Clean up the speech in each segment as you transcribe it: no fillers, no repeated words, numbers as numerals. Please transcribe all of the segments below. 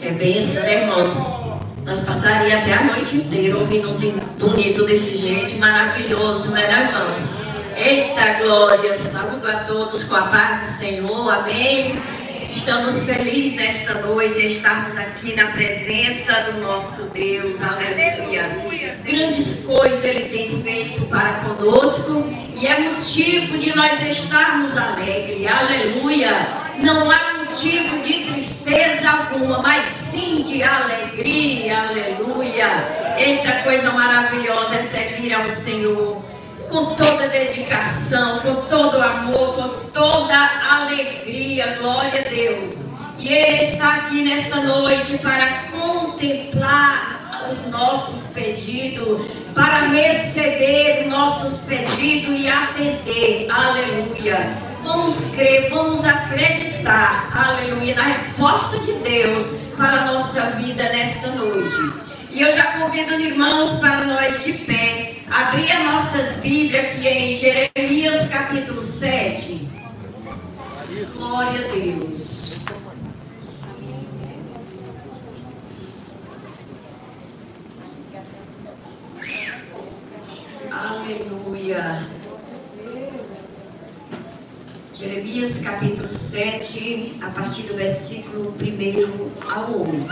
É bênção, né, irmãos? Nós passaríamos até a noite inteira ouvindo uns bonito desse jeito, maravilhoso, né, irmãos? Eita glória! Saúdo a todos com a paz do Senhor, amém? Estamos felizes nesta noite de estarmos aqui na presença do nosso Deus, aleluia. Grandes coisas Ele tem feito para conosco e é motivo de nós estarmos alegres, aleluia. Não há motivo de tristeza alguma, mas sim de alegria, aleluia. Eita, coisa maravilhosa é servir ao Senhor com toda dedicação, com todo amor, com toda alegria, glória a Deus. E Ele está aqui nesta noite para contemplar os nossos pedidos, para receber nossos pedidos e atender, aleluia. Vamos crer, vamos acreditar, aleluia, na resposta de Deus para a nossa vida nesta noite. E eu já convido os irmãos para nós de pé abrir as nossas Bíblias aqui em Jeremias capítulo 7. Glória a Deus. Aleluia. Jeremias capítulo 7, a partir do versículo 1 ao 8.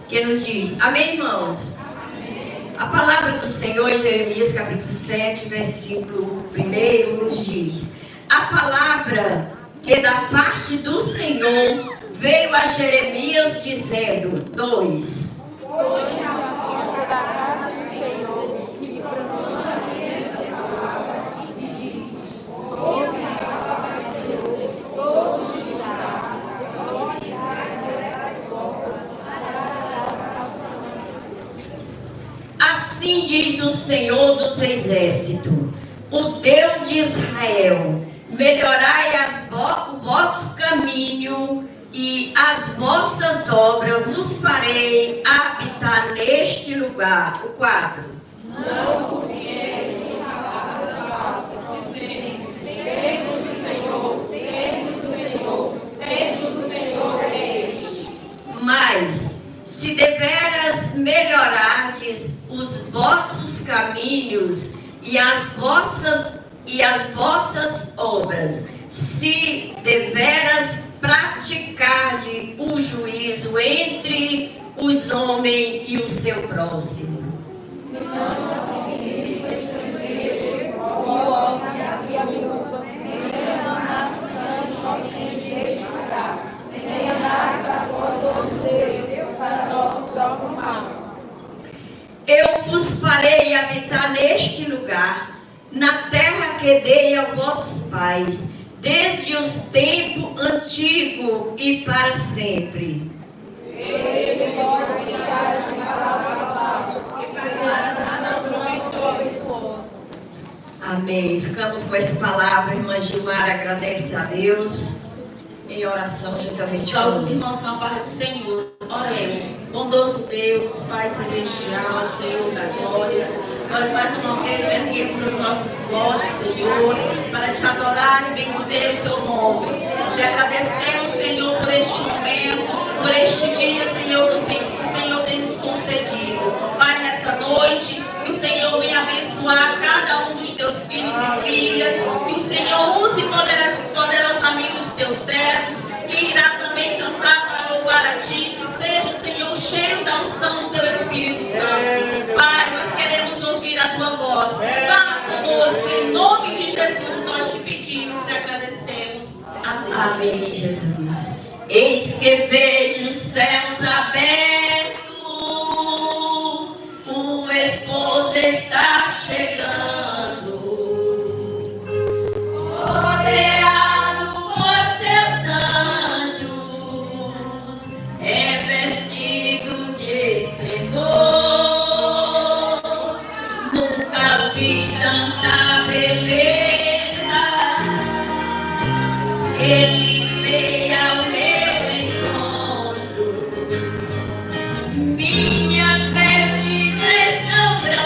Que nos diz, amém, irmãos? Amém. A palavra do Senhor em Jeremias capítulo 7, versículo 1 nos diz: a palavra que da parte do Senhor veio a Jeremias dizendo, 2. Hoje a porta da casa do Senhor me proclama esta palavra e diz: ouve a palavra do Senhor, todos os Assim diz o Senhor dos Exércitos, o Deus de Israel: melhorai os vossos caminhos e as vossas obras, vos farei habitar neste lugar. O 4. Não vos fieis em palavras falsas, dizendo: templo do Senhor, templo do Senhor, templo do Senhor é este. Mas, se deveras melhorardes os vossos caminhos e as vossas obras, se deveras praticardes o juízo entre os homens e o seu próximo. Se não oprimires o estrangeiro, o homem e a viúva, nem andares somente este lugar, nem andares a todos os deuses para nós mal. Eu vos farei habitar neste lugar, na terra que dei aos vossos pais, desde os tempos antigos e para sempre. Amém. Ficamos com esta palavra. Irmã Gilmar agradece a Deus em oração juntamente com os irmãos com a paz do Senhor. Oremos. Bondoso Deus, Pai Celestial, Senhor da glória, nós mais uma vez erguemos as nossas vozes, Senhor, para te adorar e bendizer o teu nome. Te agradecemos, Senhor, por este momento, por este dia, Senhor, que o Senhor tem nos concedido. Pai, nessa noite, que o Senhor venha abençoar cada um dos teus filhos e filhas, que o Senhor use poderosamente os teus servos, que irá também cantar para louvar a Ti, que seja o Senhor cheio da unção do Teu Espírito Santo. Pai, nós queremos ouvir a Tua voz. Fala conosco, em nome de Jesus nós te pedimos e agradecemos. Amém. Amém, Jesus. Eis que vejo os céus abertos, o esposo está chegando, rodeado por seus anjos, vestido de esplendor. Nunca vi tanta beleza. Ele veio ao meu encontro. Minhas vestes estão brancas.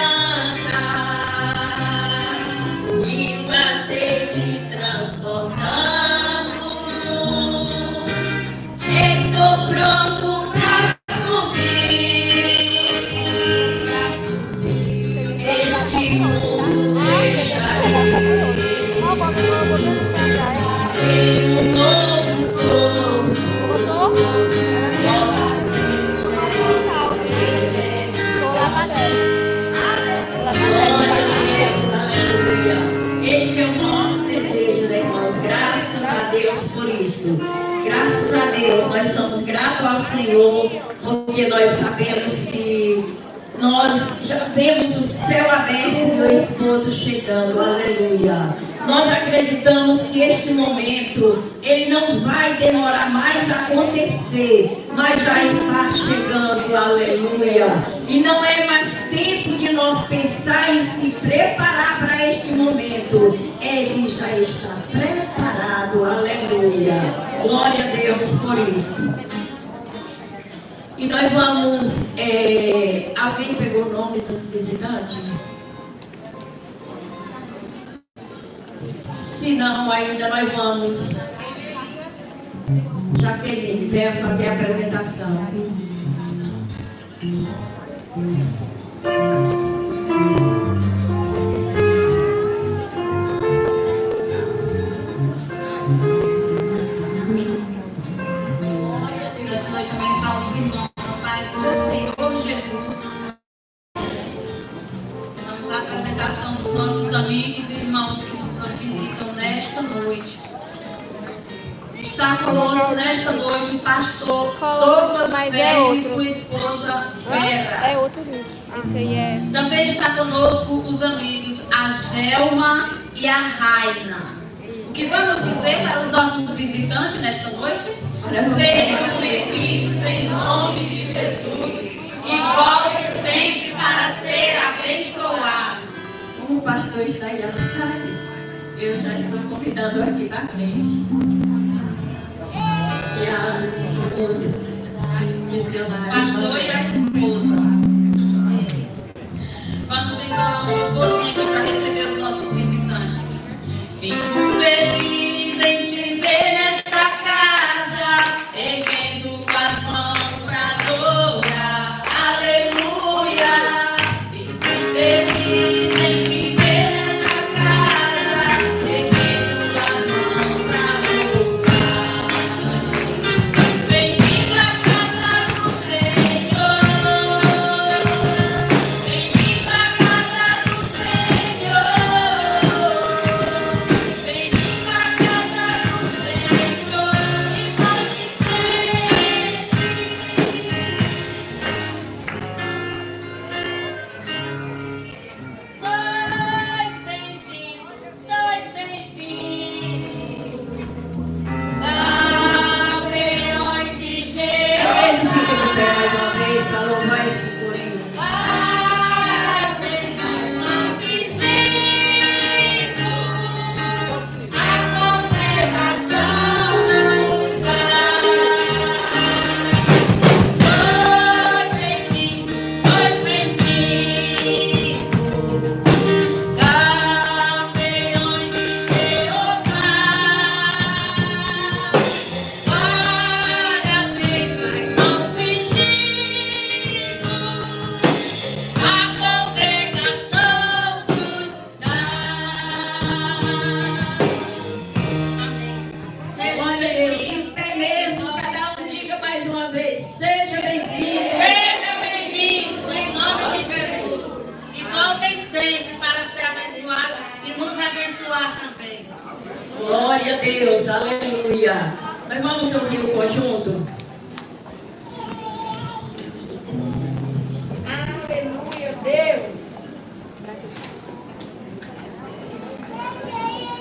Este é o nosso desejo, né, irmãos? Graças a Deus por isso. Graças a Deus, nós somos gratos ao Senhor, porque nós sabemos que nós já vemos o céu aberto e o esposo chegando. Aleluia. Nós acreditamos que este momento, ele não vai demorar mais a acontecer, mas já está chegando. Aleluia. E não é mais tempo de nós pensar e se preparar para este momento. Ele já está preparado. Aleluia. Glória a Deus por isso. E nós vamos... alguém pegou o nome dos visitantes? Se não, ainda nós vamos... Jaqueline, venha fazer a apresentação. Nessa noite também salve os irmãos, na paz do Senhor Jesus. Vamos à apresentação dos nossos amigos e irmãos que nos visitam nesta noite. Está conosco nesta noite o pastor Douglas Ferreira e sua esposa Vera. É outro livro. Esse aí é... Também está conosco os amigos a Gelma e a Raina. O que vamos dizer para os nossos visitantes nesta noite? Sejam bem-vindos em nome de Jesus e voltem sempre para ser abençoados. Como o pastor está aí atrás, eu já estou convidando aqui da frente. E a esposa, missionária. Pastor e a esposa. Vamos então um louvorzinho para receber os nossos visitantes. Fico feliz em te ver nesta casa, erguendo as mãos para adorar. Aleluia. Fico feliz em te ver nesta casa, erguendo as mãos para adorar. Bem-vindo à casa do Senhor. Bem-vindo à casa do Senhor. Bem-vindo à casa do Senhor. E pode sois bem-vindos. Campeões de A igreja fica de pé mais Jeová. uma vez para louvar esse corinho. Glória a Deus. Em pé mesmo, cada um diga mais uma vez: seja bem-vindo. Seja bem-vindos em nome de Jesus. E voltem sempre para ser abençoados e nos abençoar também. Glória a Deus, aleluia. Nós vamos ouvir o conjunto. Aleluia, Deus. Aleluia, Deus.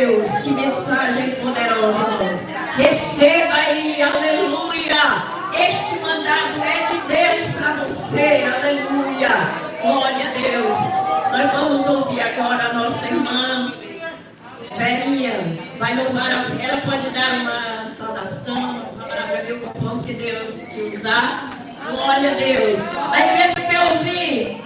Deus, que mensagem poderosa, irmãos. Receba aí, aleluia. Este mandado é de Deus para você, aleluia. Glória a Deus. Nós vamos ouvir agora a nossa irmã Verinha. Vai louvar, ela pode dar uma saudação, uma palavra conforme que Deus te usar. Glória a Deus. A igreja quer ouvir?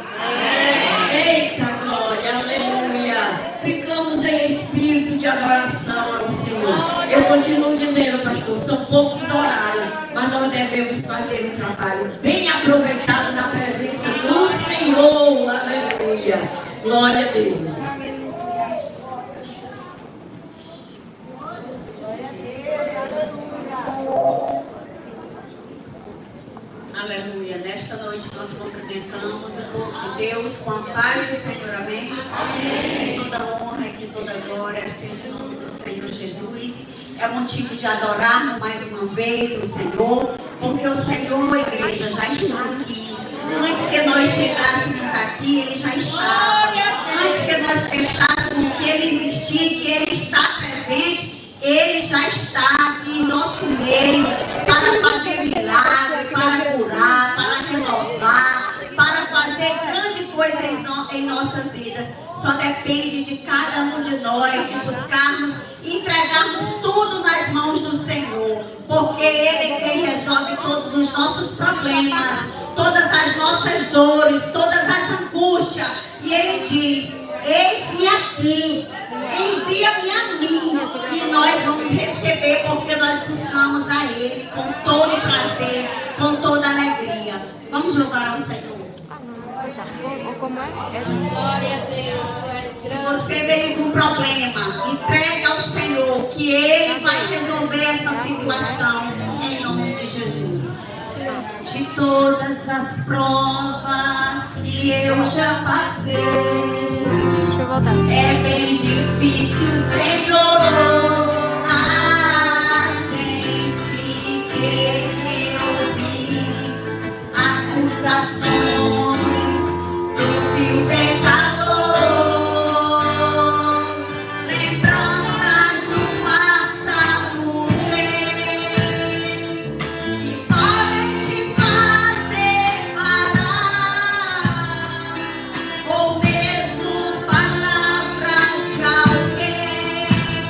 Eita glória, aleluia. Ficamos em espírito de adoração ao Senhor. Eu continuo dizendo, pastor, são poucos horários, mas nós devemos fazer um trabalho bem aproveitado na presença do Senhor. Aleluia. Glória a Deus. Aleluia. Nesta noite nós cumprimentamos o povo de Deus com a paz do Senhor. Amém? Amém. Que toda honra e que toda glória seja em nome do Senhor Jesus. É motivo de adorarmos mais uma vez o Senhor, porque o Senhor, igreja, já está aqui. Antes que nós chegássemos aqui, Ele já estava. Antes que nós pensássemos que Ele existia, que Ele está presente, Ele já está aqui em nosso meio para fazer milagre, para curar, para renovar, para fazer grande coisa em nossas vidas. Só depende de cada um de nós de buscarmos, entregarmos tudo nas mãos do Senhor, porque Ele é quem resolve todos os nossos problemas, todas as nossas dores, todas as angústias. E Ele diz: eis-me aqui, envia-me a mim, e nós vamos receber, porque nós buscamos a Ele com todo prazer, com toda alegria. Vamos louvar ao Senhor. Como é? Glória a Deus. Se você veio com problema, entregue ao Senhor, que Ele vai resolver essa situação, em nome de Jesus. De todas as provas que eu já passei, Deixa eu voltar. é bem difícil, Senhor, a gente querer ouvir acusações do vil pecador, lembranças do passado que podem te fazer parar, ou mesmo palavras de alguém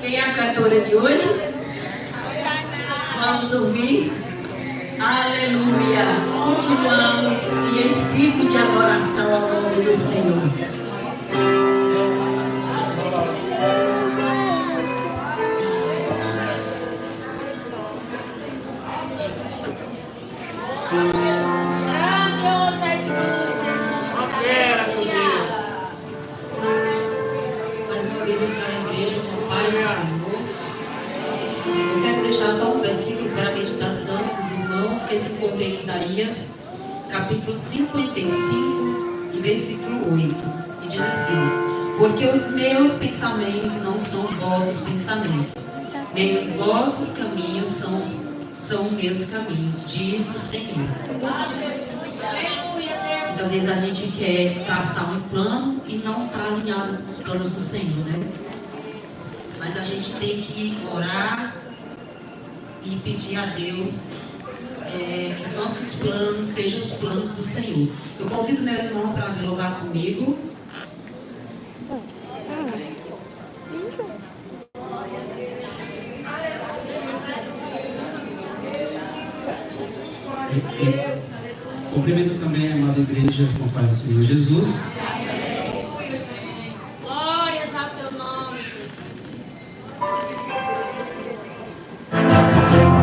Quem é a cantora de hoje? Vamos ouvir. Aleluia. Continuamos em espírito de adoração ao nome do Senhor. Mais uma vez eu estou na igreja com o Pai do Senhor. Eu quero deixar só um versículo para a meditação dos irmãos que se encontra em Isaías, capítulo 55, e versículo 8. E diz assim: porque os meus pensamentos não são os vossos pensamentos, nem os vossos caminhos são meus caminhos, diz o Senhor. Muitas vezes a gente quer traçar um plano e não está alinhado com os planos do Senhor, né? Mas a gente tem que orar e pedir a Deus que os nossos planos sejam os planos do Senhor. Eu convido meu irmão para dialogar comigo. Cumprimento também a amada igreja com a paz do Senhor Jesus. Glórias ao teu nome, Jesus. Aleluia.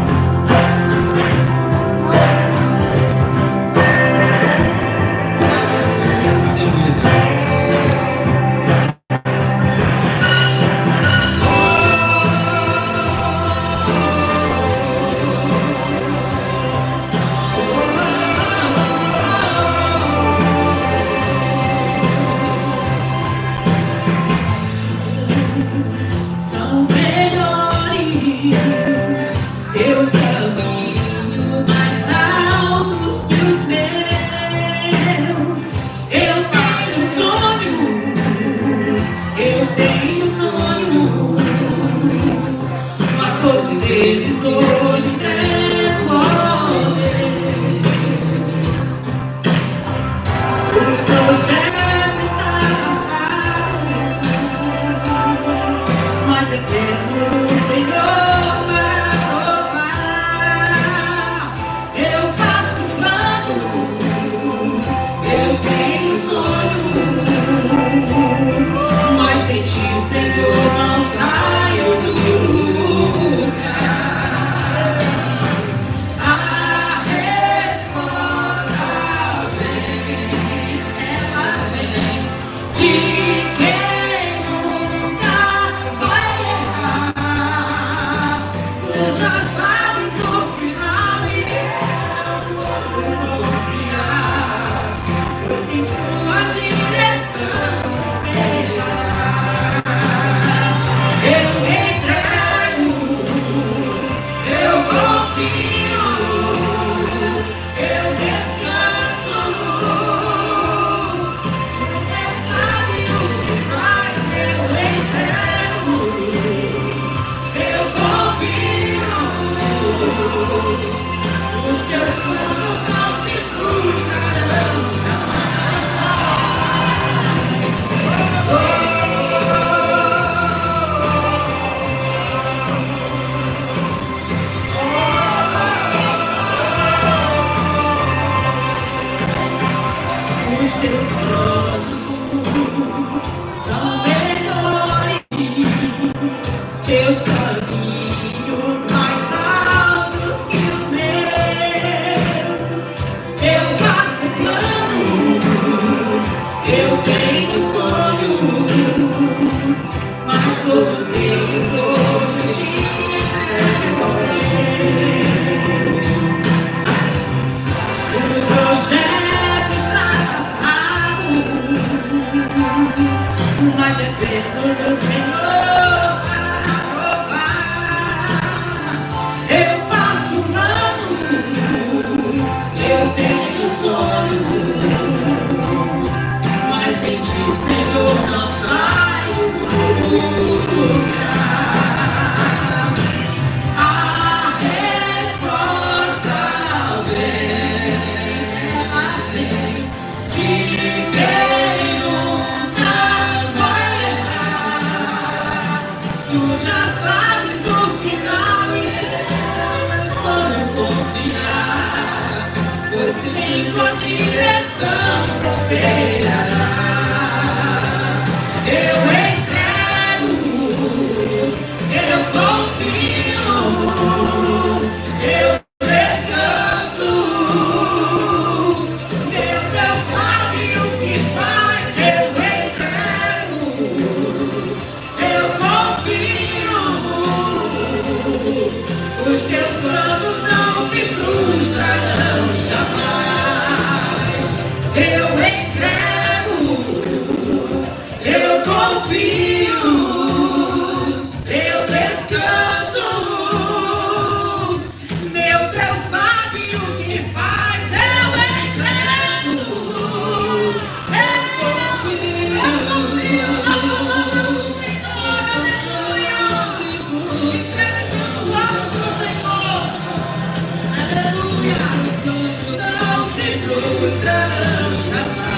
tua direção esperará. Eu entrego, eu confio, eu descanso. Meu Deus sabe o que faz. Eu entrego, eu confio. Os teus planos não se frustrarão jamais. Eu entrego, eu confio, eu descanso. Meu Deus sabe o que faz. Eu entrego, eu confio na palavra do Senhor. Aleluia. Escreve seus planos pro Senhor. Aleluia. Não se frustrarão jamais.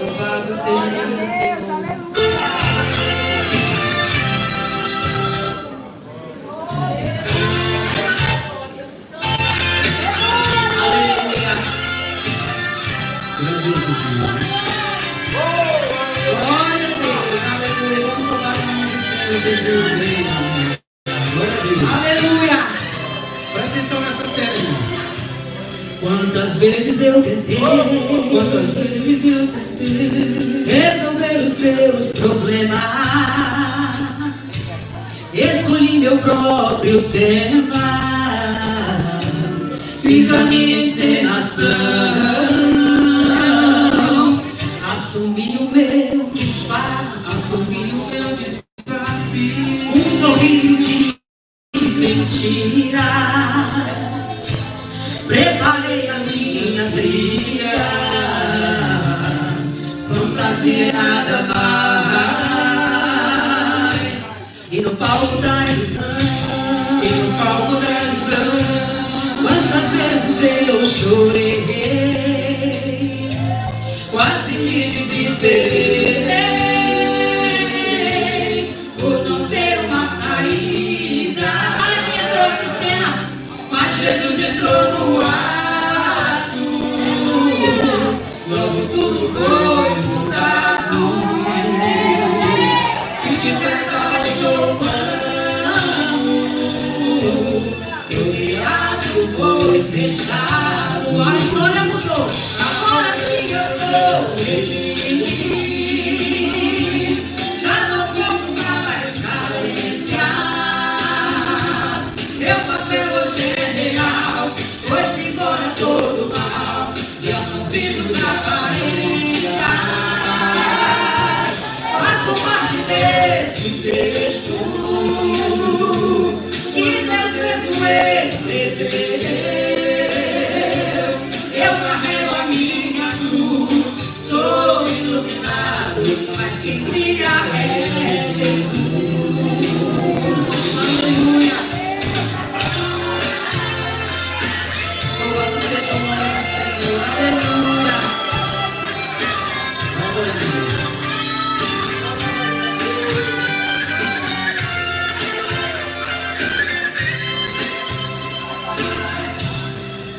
Louvado seja o nome do Senhor. Aleluia. Glória a Deus. Aleluia. Vamos louvar o nome do Senhor Jesus. Glória a Deus. Aleluia. Presta atenção nessa série, irmão. Quantas vezes eu tentei, Quantas vezes eu tentei resolver os teus problemas, escolhi meu próprio tema, fiz a minha encenação, assumi o meu disfarce, um sorriso de mentira. Preparei a minha trilha, fantasia nada mais. E no palco da ilusão, quantas vezes eu chorei, quase me desesperei por não ter uma saída. Olha quem entrou em cena, mas Jesus entrou no ato, logo tudo foi mudado. E de verdade choupamos, eu teatro foi fechado. A história mudou, agora sim eu tô feliz. Já não vou mais carenciar, meu papel hoje é real, foi-se embora todo mal, e eu não vivo da aparência. Faço parte desse texto que Deus mesmo escreveu. Eu carrego a minha cruz, sou iluminado, mas quem brilha é Jesus. Aleluia. Louvado seja o nome do Senhor. Aleluia.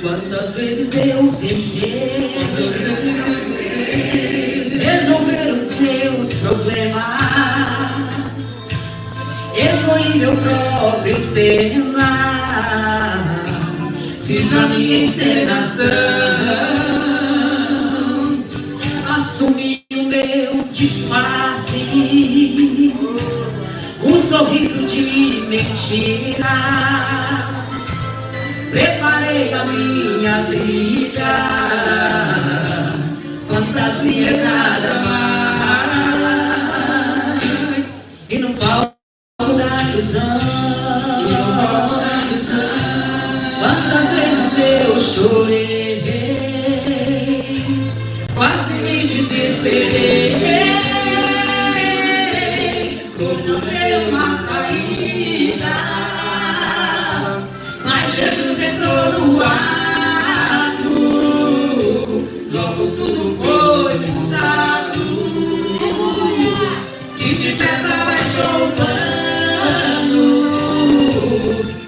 Quantas vezes eu tentei resolver os teus problemas, escolhi meu próprio tema, fiz a minha encenação, assumi o meu disfarce, um sorriso de mentira. Preparei a minha trilha, fantasia nada mais. E no palco da Quantas vezes eu chorei, quase me desesperei, por não ter uma saída, mas Jesus entrou no ato, logo tudo foi mudado, que depressa vai chovendo,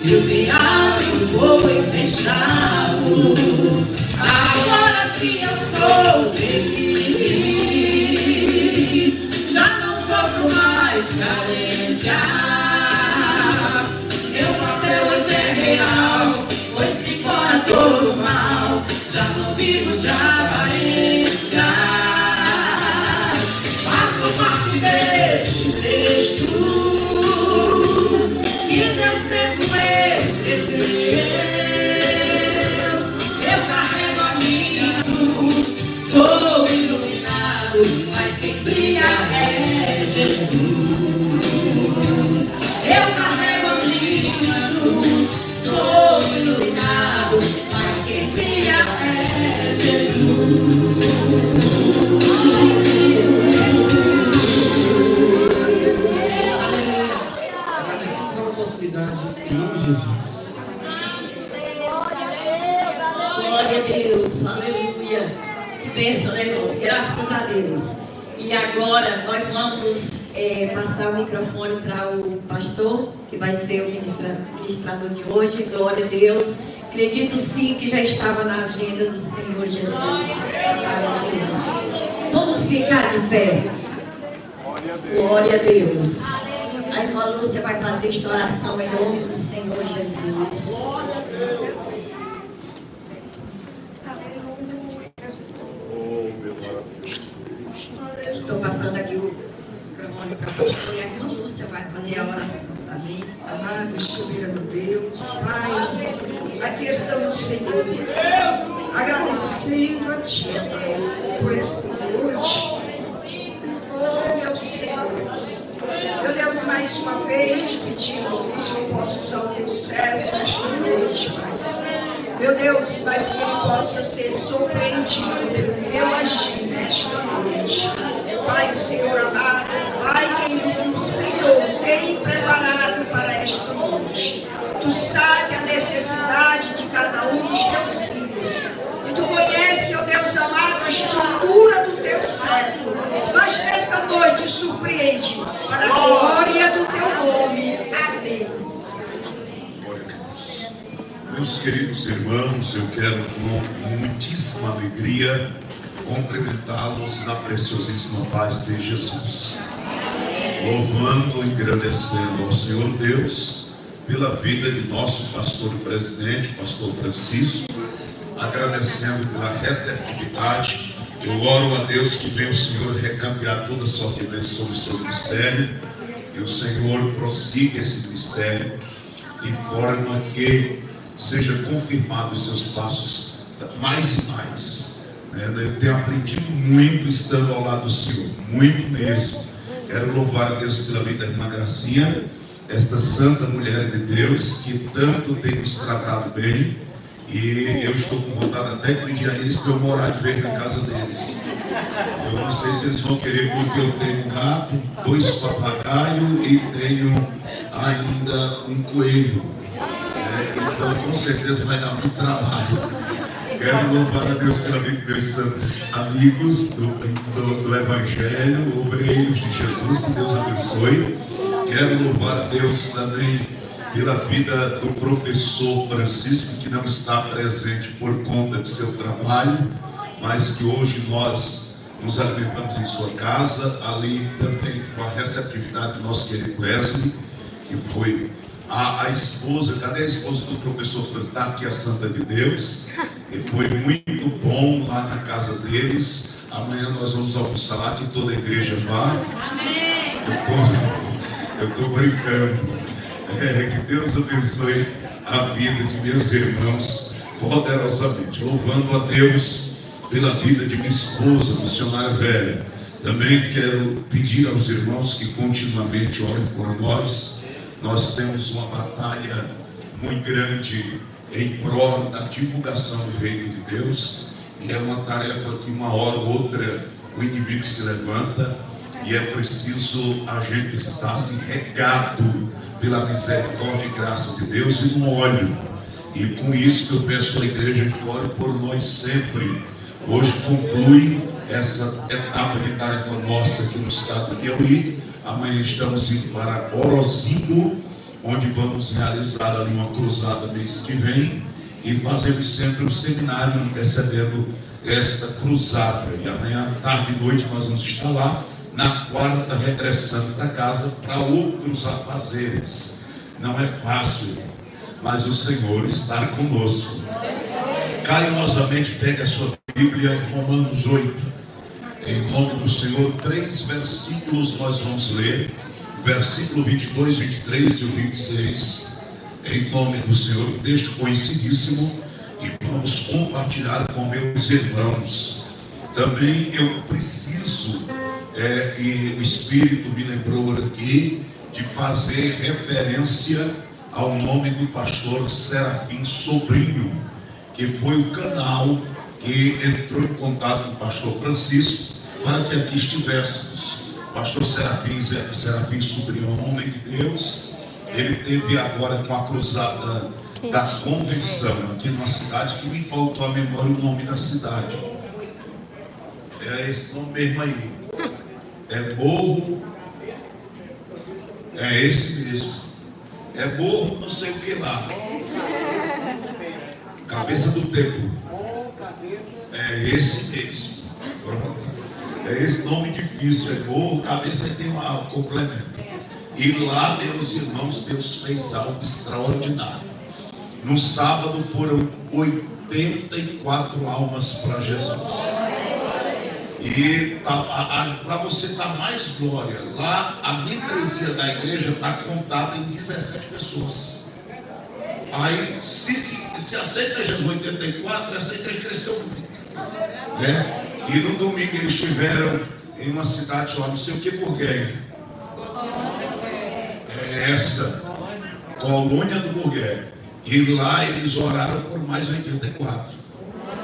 e o teatro foi fechado. Agora sim eu sou feliz, já não sofro mais carência. Meu papel hoje é real, pois se fora todo mal, já não vivo de aparência. Faço parte deste texto que Deus mesmo escreveu. Eu carrego a minha cruz, sou iluminado, mas quem brilha é Jesus. Eu carrego a minha cruz, sou iluminado, mas quem brilha é Jesus. Agradecemos a oportunidade em nome de Jesus. Glória a Deus, aleluia. Que bênção, né, irmãos? Graças a Deus. E agora nós vamos passar o microfone para o pastor, que vai ser o ministrador de hoje. Glória a Deus. Acredito sim que já estava na agenda do Senhor Jesus. Aleluia. Vamos ficar de pé. Glória a Deus. A irmã Lúcia vai fazer esta oração em nome do Senhor Jesus. Estou passando aqui o microfone para a pastora e a irmã Lúcia vai fazer a oração. Amém. Amado, soberano Deus, Pai, aqui estamos, Senhor, agradecendo a Ti por esta noite. Oh, meu Senhor, meu Deus, mais uma vez te pedimos que o Senhor possa usar o Teu servo nesta noite, Pai. Meu Deus, mas que ele possa ser surpreendido pelo Teu agir nesta noite. Pai, Senhor amado, Pai querido, que o Senhor tem preparado para esta noite. Tu sabe a necessidade de cada um dos Teus filhos. E Tu conhece, ó Deus amado, a estrutura do Teu servo. Mas nesta noite surpreende para a glória do Teu nome. Amém. Meus queridos irmãos, eu quero com muitíssima alegria cumprimentá-los na preciosíssima paz de Jesus, louvando e agradecendo ao Senhor Deus pela vida de nosso pastor e presidente, pastor Francisco, agradecendo pela receptividade. Eu oro a Deus que venha o Senhor recambiar toda a sua vida sobre o seu ministério, e o Senhor prossiga esse ministério de forma que seja confirmado os seus passos mais e mais. Eu tenho aprendido muito estando ao lado do Senhor, muito mesmo. Quero louvar a Deus pela vida da irmã Gracinha, esta santa mulher de Deus que tanto tem nos tratado bem, e eu estou com vontade até de pedir a eles para eu morar de vez na casa deles. Eu não sei se eles vão querer, porque eu tenho um gato, 2 papagaios e tenho ainda um coelho. Então com certeza vai dar muito trabalho. Quero louvar a Deus pela vida dos meus santos amigos do Evangelho, obreiros de Jesus, que Deus abençoe. Quero louvar a Deus também pela vida do professor Francisco, que não está presente por conta de seu trabalho, mas que hoje nós nos alimentamos em sua casa, ali também com a receptividade do nosso querido Wesley, que foi a esposa, cadê a esposa do professor Francisco? Está aqui a Santa de Deus, e foi muito bom lá na casa deles. Amanhã nós vamos almoçar lá, que toda a igreja vá. Amém. Eu estou brincando. Que Deus abençoe a vida de meus irmãos poderosamente. Louvando a Deus pela vida de minha esposa, missionária velha. Também quero pedir aos irmãos que continuamente orem por nós, nós temos uma batalha muito grande em prol da divulgação do reino de Deus, e é uma tarefa que uma hora ou outra o inimigo se levanta, e é preciso a gente estar assim, regado pela misericórdia e graça de Deus e no óleo. E com isso eu peço à igreja que ore por nós sempre. Hoje conclui essa etapa de tarefa nossa aqui no estado de Piauí. Amanhã estamos indo para Orozinho, onde vamos realizar ali uma cruzada mês que vem, e fazemos sempre um seminário antecedendo esta cruzada. E amanhã, tarde e noite, nós vamos estar lá. Na quarta, regressando para casa para outros afazeres. Não é fácil, mas o Senhor está conosco. Carinhosamente pegue a sua Bíblia, Romanos 8. Em nome do Senhor, 3 versículos nós vamos ler. Versículo 22, 23 e o 26. Em nome do Senhor, texto conhecidíssimo. E vamos compartilhar com meus irmãos. Também eu preciso, e o Espírito me lembrou aqui, de fazer referência ao nome do pastor Serafim Sobrinho, que foi o canal que entrou em contato com o pastor Francisco para que aqui estivéssemos. O pastor Serafim Sobrinho é um homem de Deus. Ele teve agora com a cruzada da convenção aqui numa cidade que me faltou a memória o nome da cidade. É esse nome mesmo aí. É Morro. É esse mesmo. É Morro não sei o que lá. Cabeça do Templo. É esse mesmo. Pronto. É esse nome difícil. É Morro, Cabeça, e tem um complemento. E lá, meus irmãos, Deus fez algo extraordinário. No sábado foram 84 almas para Jesus. E para você dar mais glória, lá a membresia da igreja está contada em 17 pessoas. Aí, se aceita Jesus 84, essa igreja cresceu muito. Né? E no domingo eles estiveram em uma cidade lá, não sei o que, Burgué. É essa, Colônia do Burgué. E lá eles oraram por mais 84.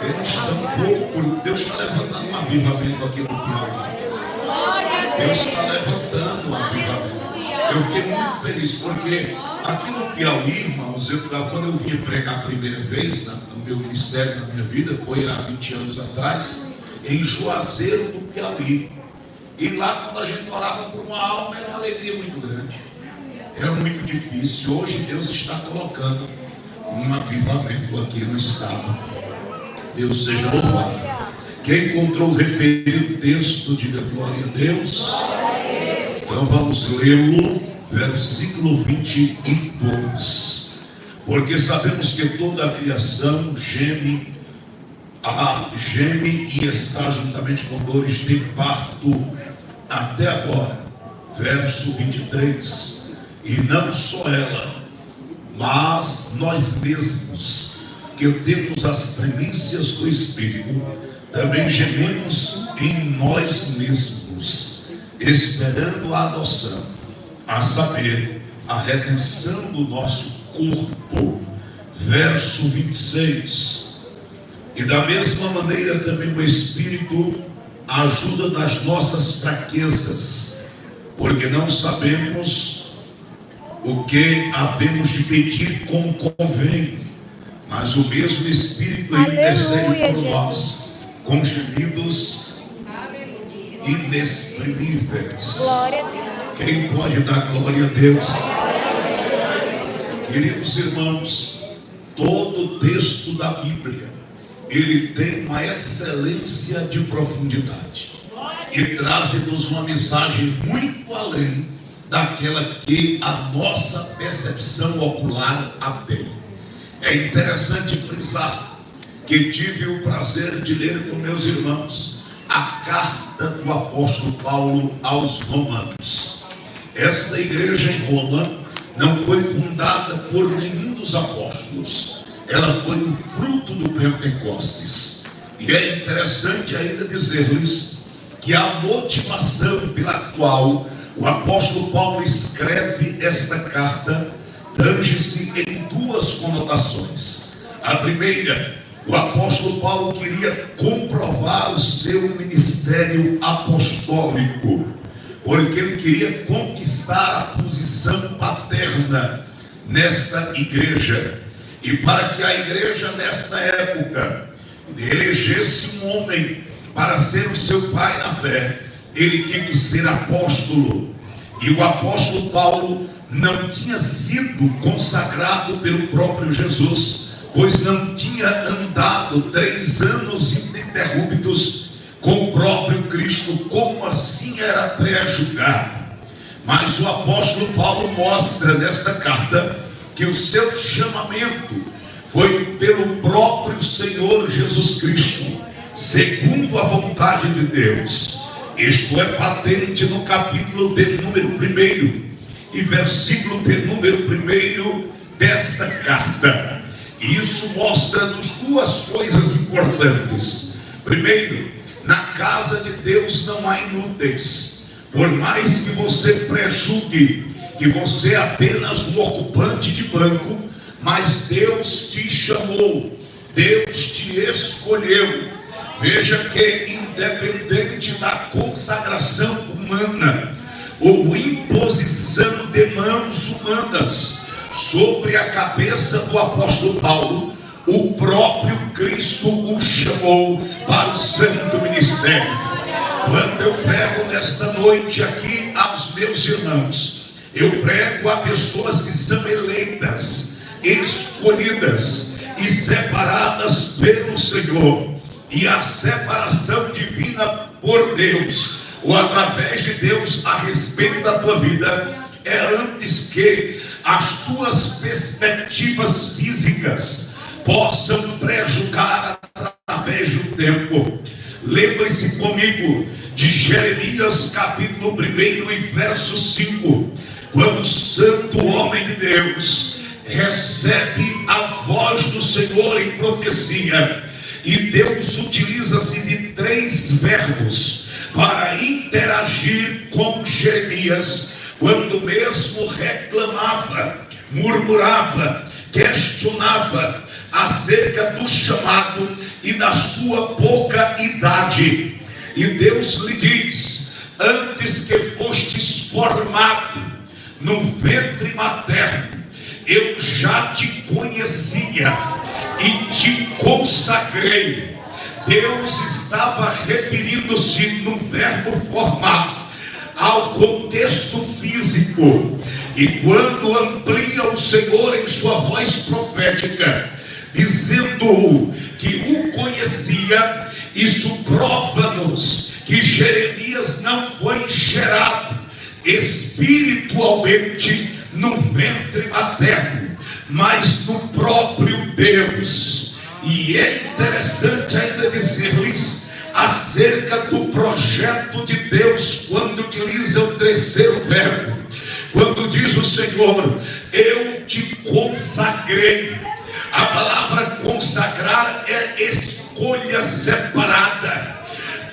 Eles estão, Deus está levantando um avivamento aqui no Piauí. Deus está levantando um avivamento. Eu fiquei muito feliz, porque aqui no Piauí, irmãos, quando eu vim pregar a primeira vez no meu ministério, na minha vida, foi há 20 anos atrás, em Juazeiro do Piauí. E lá, quando a gente orava por uma alma, era uma alegria muito grande. Era muito difícil. Hoje Deus está colocando um avivamento aqui no estado. Deus seja louvado. Quem encontrou o referido texto, diga glória a Deus. Então vamos lê-lo, versículo 22. Porque sabemos que toda a criação geme e está juntamente com dores de parto até agora. Verso 23. E não só ela, mas nós mesmos, que temos as primícias do Espírito, também gememos em nós mesmos, esperando a adoção, a saber, a redenção do nosso corpo. Verso 26. E da mesma maneira também o Espírito ajuda nas nossas fraquezas, porque não sabemos o que havemos de pedir como convém, mas o mesmo Espírito intercede por nós com gemidos inexprimíveis. Quem pode dar glória a Deus? Queridos irmãos, todo o texto da Bíblia, ele tem uma excelência de profundidade e traz-nos uma mensagem muito além daquela que a nossa percepção ocular a tem. É interessante frisar que tive o prazer de ler com meus irmãos a carta do apóstolo Paulo aos Romanos. Esta igreja em Roma não foi fundada por nenhum dos apóstolos. Ela foi o fruto do Pentecostes. E é interessante ainda dizer-lhes que a motivação pela qual o apóstolo Paulo escreve esta carta tange-se em duas conotações. A primeira, o apóstolo Paulo queria comprovar o seu ministério apostólico, porque ele queria conquistar a posição paterna nesta igreja. E para que a igreja nesta época elegesse um homem para ser o seu pai na fé, ele tinha que ser apóstolo. E o apóstolo Paulo não tinha sido consagrado pelo próprio Jesus, pois não tinha andado 3 anos ininterruptos com o próprio Cristo, como assim era pré-julgado. Mas o apóstolo Paulo mostra nesta carta que o seu chamamento foi pelo próprio Senhor Jesus Cristo, segundo a vontade de Deus. Isto é patente no capítulo de número 1 e versículo de número 1 desta carta. E isso mostra-nos duas coisas importantes. Primeiro, na casa de Deus não há inúteis. Por mais que você pré-julgue que você é apenas um ocupante de banco, mas Deus te chamou, Deus te escolheu. Veja que independente da consagração humana ou imposição de mãos humanas sobre a cabeça do apóstolo Paulo, o próprio Cristo o chamou para o santo ministério. Quando eu prego nesta noite aqui aos meus irmãos, eu prego a pessoas que são eleitas, escolhidas e separadas pelo Senhor. E a separação divina por Deus, ou através de Deus a respeito da tua vida, é antes que as tuas perspectivas físicas possam pré-julgar através do tempo. Lembre-se comigo de Jeremias capítulo 1 e verso 5, quando o santo homem de Deus recebe a voz do Senhor em profecia, e Deus utiliza-se de 3 verbos para interagir com Jeremias, quando mesmo reclamava, murmurava, questionava acerca do chamado e da sua pouca idade. E Deus lhe diz: antes que fostes formado no ventre materno, eu já te conhecia e te consagrei. Deus estava referindo-se no verbo formar ao contexto físico. E quando amplia o Senhor em sua voz profética, dizendo que o conhecia, isso prova-nos que Jeremias não foi gerado espiritualmente no ventre materno, mas no próprio Deus. E é interessante ainda dizer-lhes acerca do projeto de Deus, quando utiliza o 3º verbo, quando diz o Senhor: eu te consagrei. A palavra consagrar é escolha separada.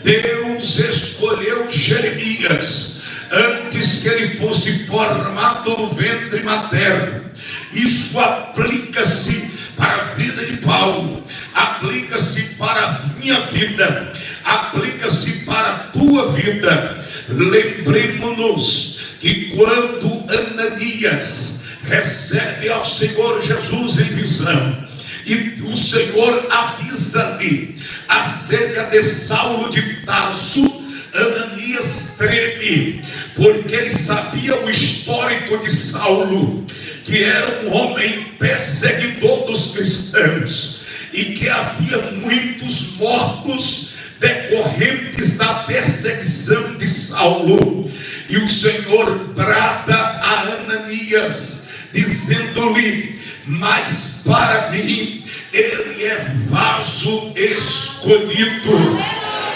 Deus escolheu Jeremias antes que ele fosse formado no ventre materno. Isso aplica-se para a vida de Paulo, aplica-se para a minha vida, aplica-se para a tua vida. Lembremos-nos que quando Ananias recebe ao Senhor Jesus em visão, e o Senhor avisa-lhe acerca de Saulo de Tarso, Ananias treme, porque ele sabia o histórico de Saulo, que era um homem perseguidor dos cristãos, e que havia muitos mortos decorrentes da perseguição de Saulo. E o Senhor brada a Ananias, dizendo-lhe: mas para mim ele é vaso escolhido.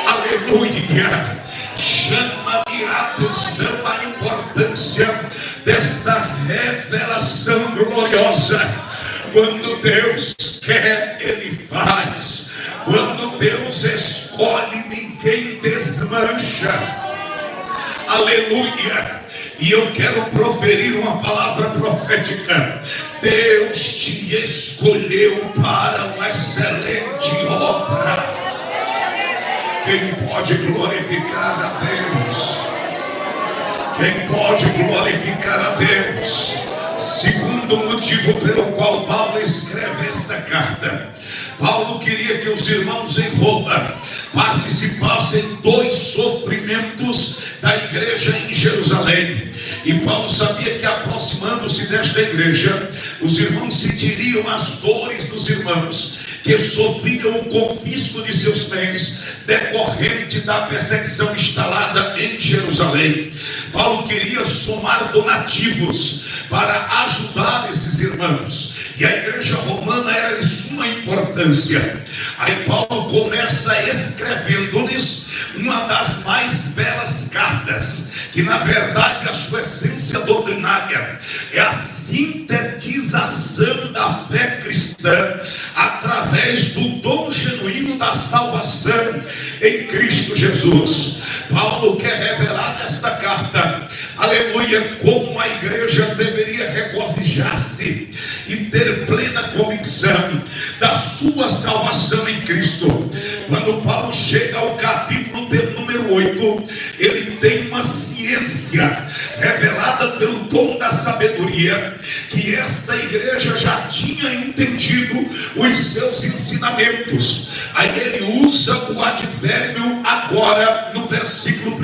Aleluia! Chama-me a atenção a importância desta revelação gloriosa. Quando Deus quer, Ele faz. Quando Deus escolhe, ninguém desmancha. Aleluia! E eu quero proferir uma palavra profética. Deus te escolheu para uma excelente obra. Quem pode glorificar a Deus? Quem pode glorificar a Deus? Segundo motivo pelo qual Paulo escreve esta carta. Paulo queria que os irmãos em Roma participassem dos sofrimentos da igreja em Jerusalém. E Paulo sabia que, aproximando-se desta igreja, os irmãos sentiriam as dores dos irmãos que sofriam o confisco de seus bens decorrente da perseguição instalada em Jerusalém. Paulo queria somar donativos para ajudar esses irmãos. E a igreja romana era de suma importância. Aí Paulo começa escrevendo-lhes uma das mais belas cartas, que na verdade a sua essência doutrinária é a sintetização da fé cristã através do dom genuíno da salvação em Cristo Jesus. Paulo quer revelar nesta carta, aleluia, como a igreja deveria regozijar-se e ter plena convicção da sua salvação em Cristo. Quando Paulo chega ao capítulo de número 8, ele tem uma ciência revelada pelo dom da sabedoria, que esta igreja já tinha entendido os seus ensinamentos. Aí ele usa o advérbio agora no versículo 1,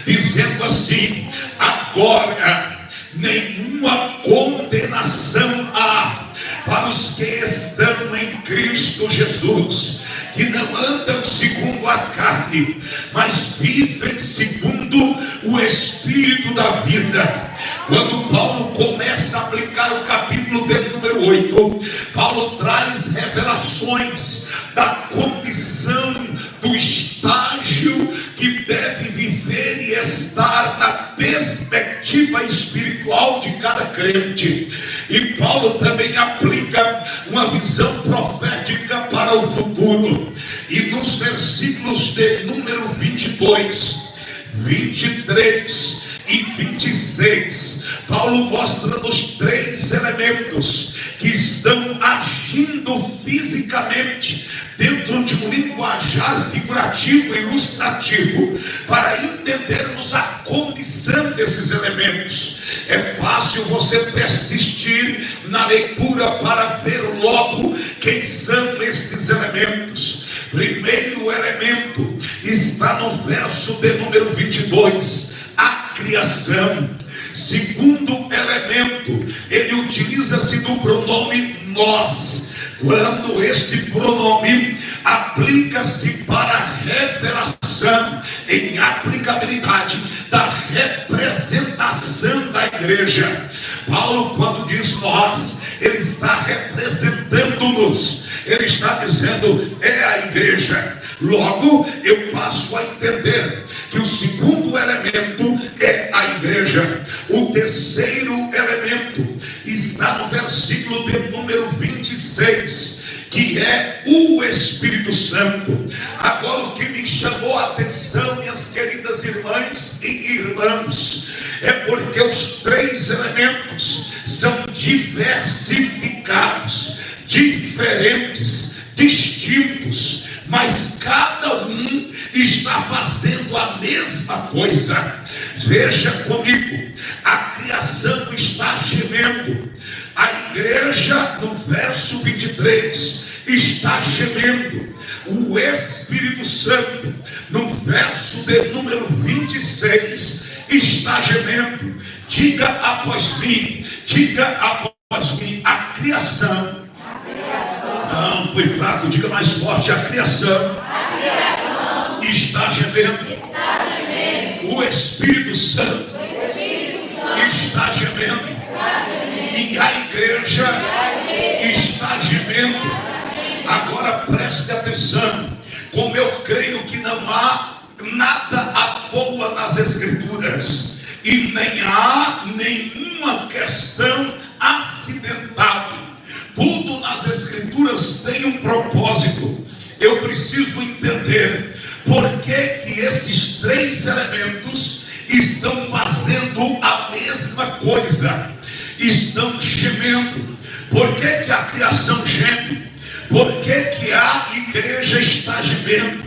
dizendo assim: agora nenhuma condenação há para os que estão em Cristo Jesus, que não andam segundo a carne, mas vivem segundo o Espírito da vida. Quando Paulo começa a aplicar o capítulo de número 8, Paulo traz revelações da condição, do estágio que deve viver e estar na perspectiva espiritual de cada crente. E Paulo também aplica uma visão profética para o futuro. E nos versículos de número 22, 23 e 26, Paulo mostra-nos três elementos que estão agindo fisicamente dentro de um linguajar figurativo e ilustrativo para entendermos a condição desses elementos. É fácil você persistir na leitura para ver logo quem são estes elementos. Primeiro elemento está no verso de número 22, a criação. Segundo elemento, ele utiliza-se do pronome nós, quando este pronome aplica-se para a revelação em aplicabilidade da representação da igreja. Paulo, quando diz nós, ele está representando-nos, ele está dizendo é a igreja. Logo, eu passo a entender que o segundo elemento é a igreja. O terceiro elemento está no versículo de número 26, que é o Espírito Santo. Agora, o que me chamou a atenção, minhas queridas irmãs e irmãos, é porque os três elementos são diversificados, diferentes, distintos, mas cada um está fazendo a mesma coisa. Veja comigo, a criação está gemendo. A igreja, no verso 23, está gemendo. O Espírito Santo, no verso de número 26, está gemendo. Diga após mim, a criação. Não, foi fraco, diga mais forte, a criação está gemendo. O Espírito Santo está gemendo. E a igreja está gemendo. Agora preste atenção, como eu creio que não há nada à toa nas Escrituras, e nem há nenhuma questão acidental. Tudo nas Escrituras tem um propósito. Eu preciso entender por que esses três elementos estão fazendo a mesma coisa, estão gemendo. Por que a criação geme? Por que a igreja está gemendo?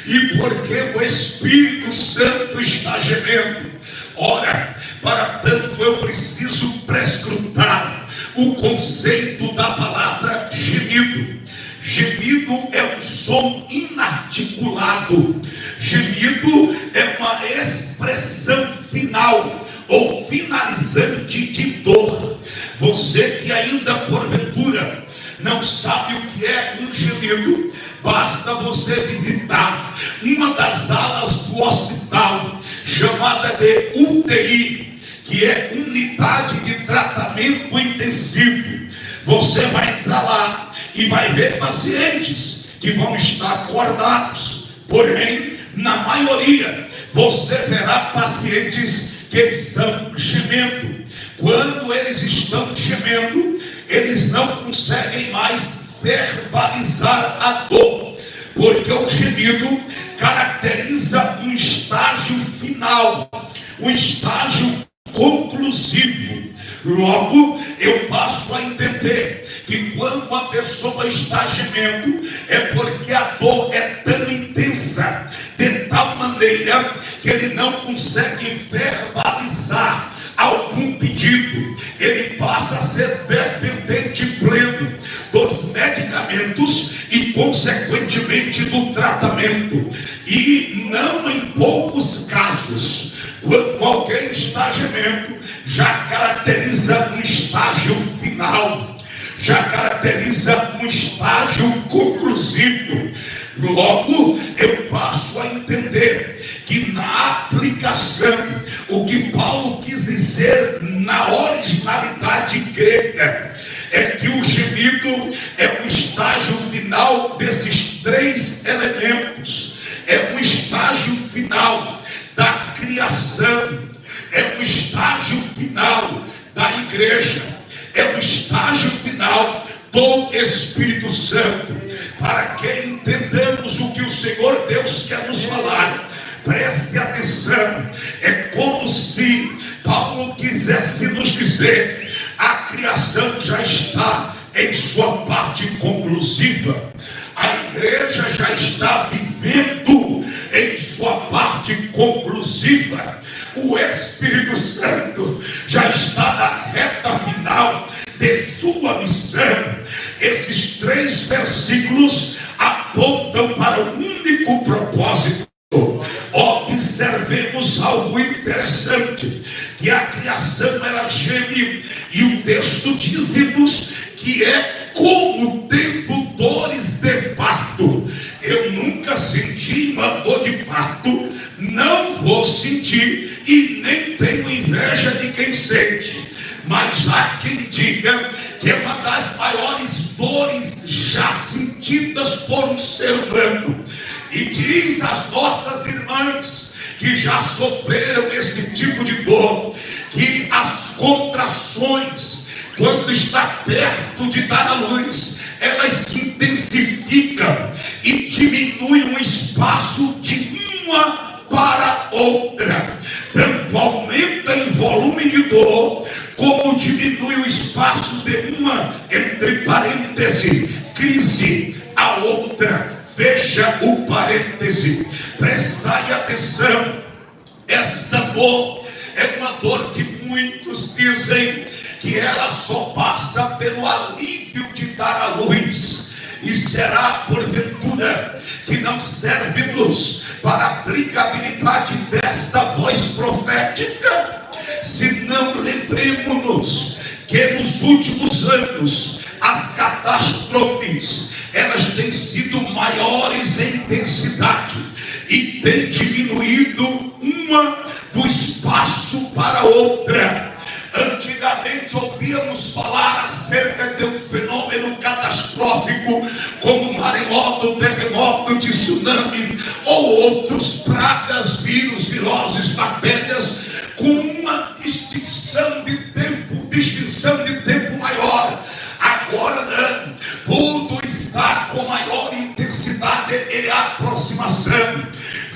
E por que o Espírito Santo está gemendo? Ora, para tanto eu preciso prescrutar o conceito da palavra gemido. Gemido é um som inarticulado. Gemido é uma expressão final ou finalizante de dor. Você que ainda porventura não sabe o que é um gemido, basta você visitar uma das salas do hospital chamada de UTI, que é Unidade de Tratamento Intensivo. Você vai entrar lá e vai ver pacientes que vão estar acordados, porém, na maioria, você verá pacientes que estão gemendo. Quando eles estão gemendo, eles não conseguem mais verbalizar a dor, porque o gemido caracteriza um estágio final, um estágio conclusivo. Logo, eu passo a entender que quando uma pessoa está gemendo, é porque a dor é tão intensa, de tal maneira que ele não consegue verbalizar algum pedido. Ele passa a ser dependente pleno dos medicamentos e consequentemente do tratamento. E não em poucos casos, quando alguém está gemendo, já caracteriza um estágio final, já caracteriza um estágio conclusivo. Logo, eu passo a entender que na aplicação, o que Paulo quis dizer na originalidade grega é que o gemido é um estágio final desses três elementos. É um estágio final da criação, é um estágio final da igreja, é um estágio final do Espírito Santo. Para que entendamos o que o Senhor Deus quer nos falar, preste atenção. É como se Paulo quisesse nos dizer: a criação já está em sua parte conclusiva, a igreja já está vivendo em sua parte conclusiva, o Espírito Santo já está na reta final de sua missão. Esses três versículos apontam para um único propósito. Observemos algo interessante, que a criação ela geme, e o texto diz-nos que é como tendo dores de parto. Eu nunca senti uma dor de parto, não vou sentir e nem tenho inveja de quem sente. Mas há quem diga que é uma das maiores dores já sentidas por um ser humano. E diz às nossas irmãs que já sofreram este tipo de dor, que as contrações, quando está perto de dar à luz, elas se intensificam e diminuem o espaço de uma para outra. Tanto aumenta em volume de dor, como diminui o espaço de uma, entre parênteses, crise, a outra. Veja o parêntese, prestai atenção. Esta dor é uma dor que muitos dizem que ela só passa pelo alívio de dar à luz. E será porventura que não serve-nos para a aplicabilidade desta voz profética? Se não, lembremos-nos que nos últimos anos as catástrofes elas têm sido maiores em intensidade e têm diminuído uma do espaço para outra. Antigamente ouvíamos falar acerca de um fenômeno catastrófico como maremoto, terremoto, tsunami ou outros pragas, vírus, viroses, bactérias, com uma distinção de tempo maior. Agora não, tudo está com maior intensidade e aproximação,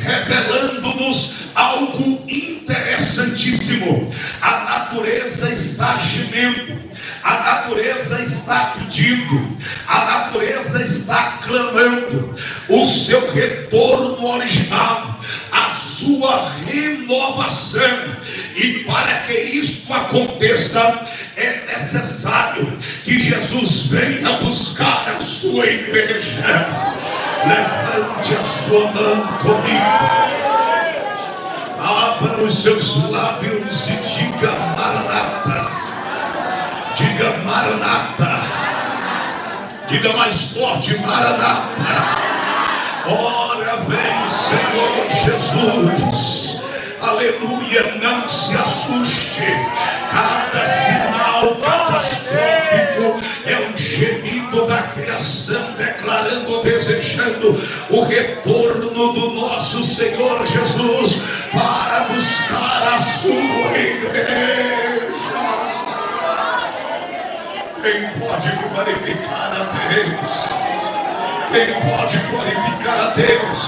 revelando-nos algo interessante. Santíssimo, a natureza está gemendo, a natureza está pedindo, a natureza está clamando o seu retorno original, a sua renovação. E para que isso aconteça, é necessário que Jesus venha buscar a sua igreja. Levante a sua mão comigo, abra os seus lábios e diga Maranata. Diga Maranata. Diga mais forte, Maranata. Ora vem, Senhor Jesus. Aleluia, não se assuste. Cada sinal catastrófico é um gemido da criação, declarando, desejando o retorno do nosso Senhor Jesus para buscar a sua igreja. Quem pode glorificar a Deus? Quem pode glorificar a Deus?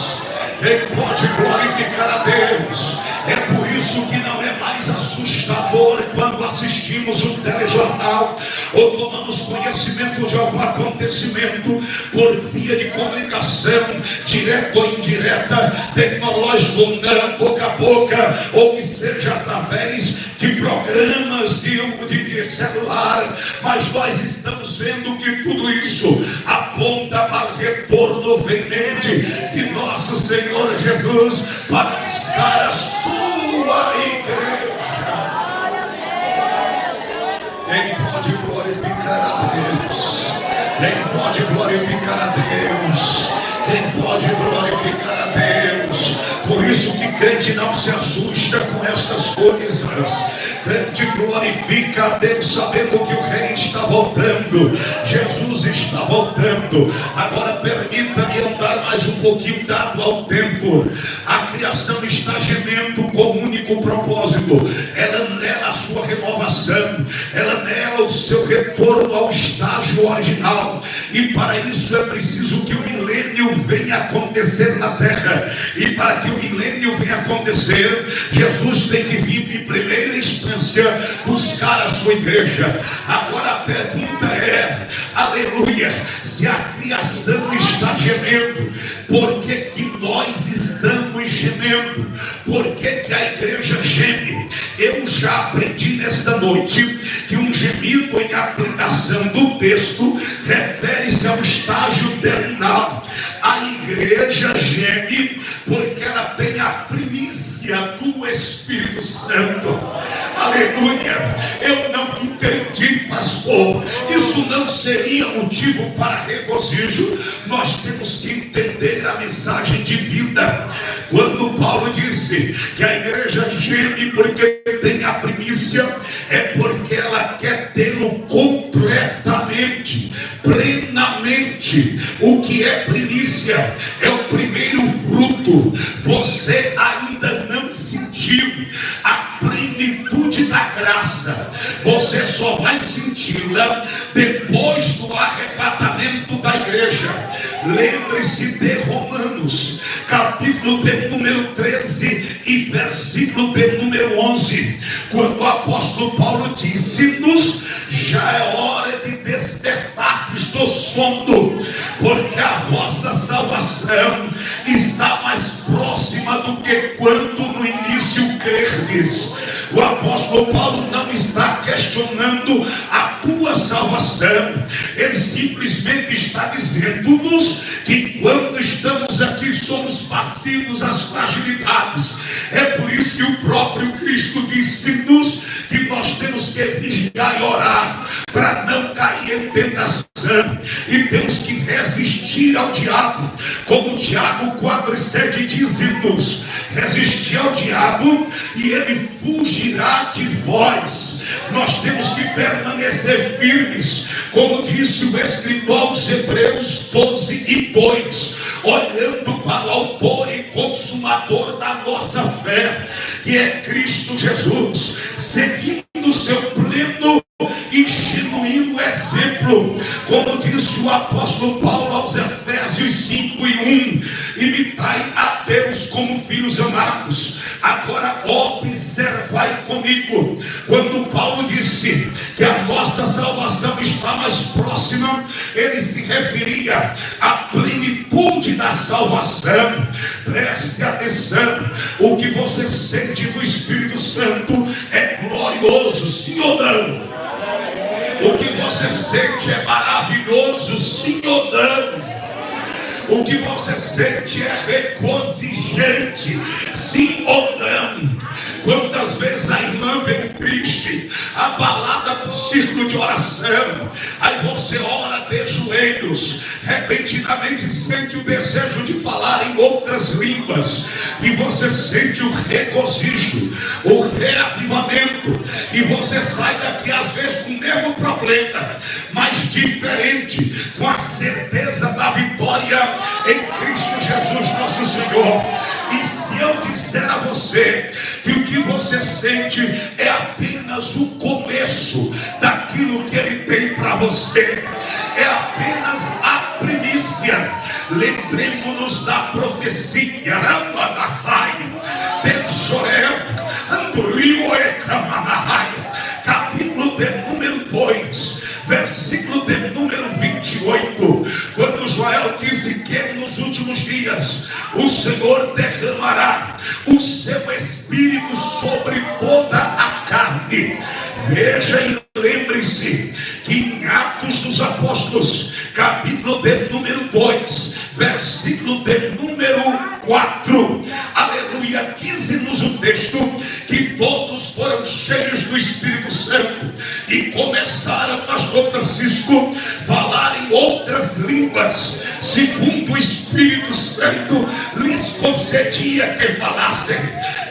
Quem pode glorificar a Deus? É por isso que não é mais assustador quando assistimos um telejornal ou tomamos conhecimento de algum acontecimento por via de comunicação, direta ou indireta, tecnológico ou não, boca a boca, ou que seja através de programas de celular. Mas nós estamos vendo que tudo isso aponta para o retorno veemente de nosso Senhor Jesus para buscar a sua igreja. Quem pode glorificar a Deus? Quem pode glorificar a Deus? Quem pode glorificar a Deus? Por isso que crente não se assusta com estas coisas. Crente glorifica a Deus sabendo que o Rei está voltando. Jesus está voltando. Agora permita-me andar mais um pouquinho dado ao tempo. A criação está gemendo com um único propósito. Ela anela a sua renovação. Ela anela o seu retorno ao estágio original. E para isso é preciso que o milênio venha acontecer na terra. E para que o milênio venha acontecer, Jesus tem que vir em primeira instância buscar a sua igreja. Agora a pergunta é, aleluia, se a criação está gemendo, por que que nós estamos gemendo? Por que que a igreja geme? Eu já aprendi nesta noite que um gemido em aplicação do texto refere-se ao estágio terminal. A igreja geme porque ela tem a primícia do Espírito Santo. Aleluia. Eu não entendi, pastor. Isso não seria motivo para regozijo. Nós temos que entender a mensagem de vida. Quando Paulo disse que a igreja geme porque tem a primícia, é porque ela quer tê-lo completamente, plenamente. O que é primícia? É o primeiro fruto. Você ainda não sentiu a plenitude da graça. Você só vai senti-la depois do arrebatamento da igreja. Lembre-se de Romanos, capítulo de número 13 e versículo de número 11, quando o apóstolo Paulo disse-nos: já é hora de despertarmos do sono, porque a vossa salvação está mais próxima do que quando no início crerdes. O apóstolo Paulo não está questionando a tua salvação. Ele simplesmente está dizendo-nos que quando estamos aqui somos passivos às fragilidades. É por isso que o próprio Cristo disse-nos que nós temos que vigiar e orar para não cair em tentação, e temos que resistir ao diabo, como Tiago 4,7 diz-nos: resistir ao diabo e ele fugirá de vós. Nós temos que permanecer firmes, como disse o escritor aos Hebreus 12:2, olhando para o autor e consumador da nossa fé, que é Cristo Jesus, seguindo o seu pleno e genuíno exemplo, como disse o apóstolo Paulo aos Efésios 5:1, imitai a Deus como filhos amados. Agora observai que a nossa salvação está mais próxima, ele se referia à plenitude da salvação. Preste atenção, o que você sente do Espírito Santo é glorioso, sim ou não? O que você sente é maravilhoso, sim ou não? O que você sente é regozijante, sim ou não? Quantas vezes a irmã vem triste, abalada no círculo de oração, aí você ora de joelhos, repentinamente sente o desejo de falar em outras línguas, e você sente o regozijo, o reavivamento, e você sai daqui às vezes com o mesmo problema, mas diferente, com a certeza da vitória em Cristo Jesus nosso Senhor. E se eu disser a você que o que você sente é apenas o começo daquilo que Ele tem para você, é apenas a primícia, lembremos-nos da profecia de Joel, capítulo de número 2, versículo de número 28, quando Joel disse que nos últimos dias o Senhor derramará o seu Espírito sobre toda a carne. Veja e lembre-se que em Atos dos Apóstolos, capítulo de número 2, versículo de número 4, aleluia, diz-nos o texto que todos foram cheios do Espírito Santo e começaram, pastor Francisco, falar em outras línguas, segundo o Espírito Santo lhes concedia que falassem.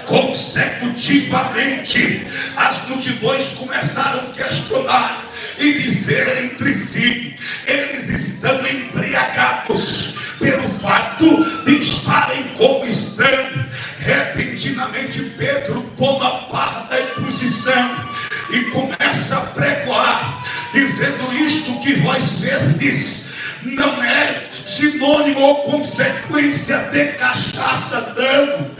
Consecutivamente, as multidões começaram a questionar e dizer entre si: eles estão embriagados pelo fato de estarem como estão. Repentinamente Pedro toma parte da posição e começa a pregoar, dizendo: isto que vós verdes não é sinônimo ou consequência de cachaça, não.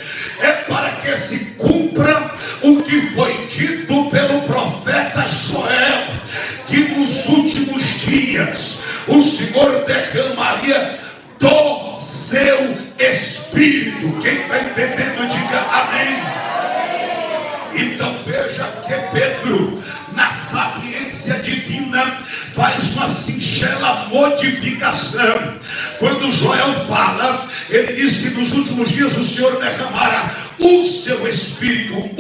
É para que se cumpra o que foi dito pelo profeta Joel, que nos últimos dias o Senhor derramaria do seu Espírito. Quem está entendendo, diga amém. Então veja que Pedro, na sapiência divina, faz uma singela modificação. Quando Joel fala, ele diz que nos últimos dias o Senhor derramará o seu Espírito,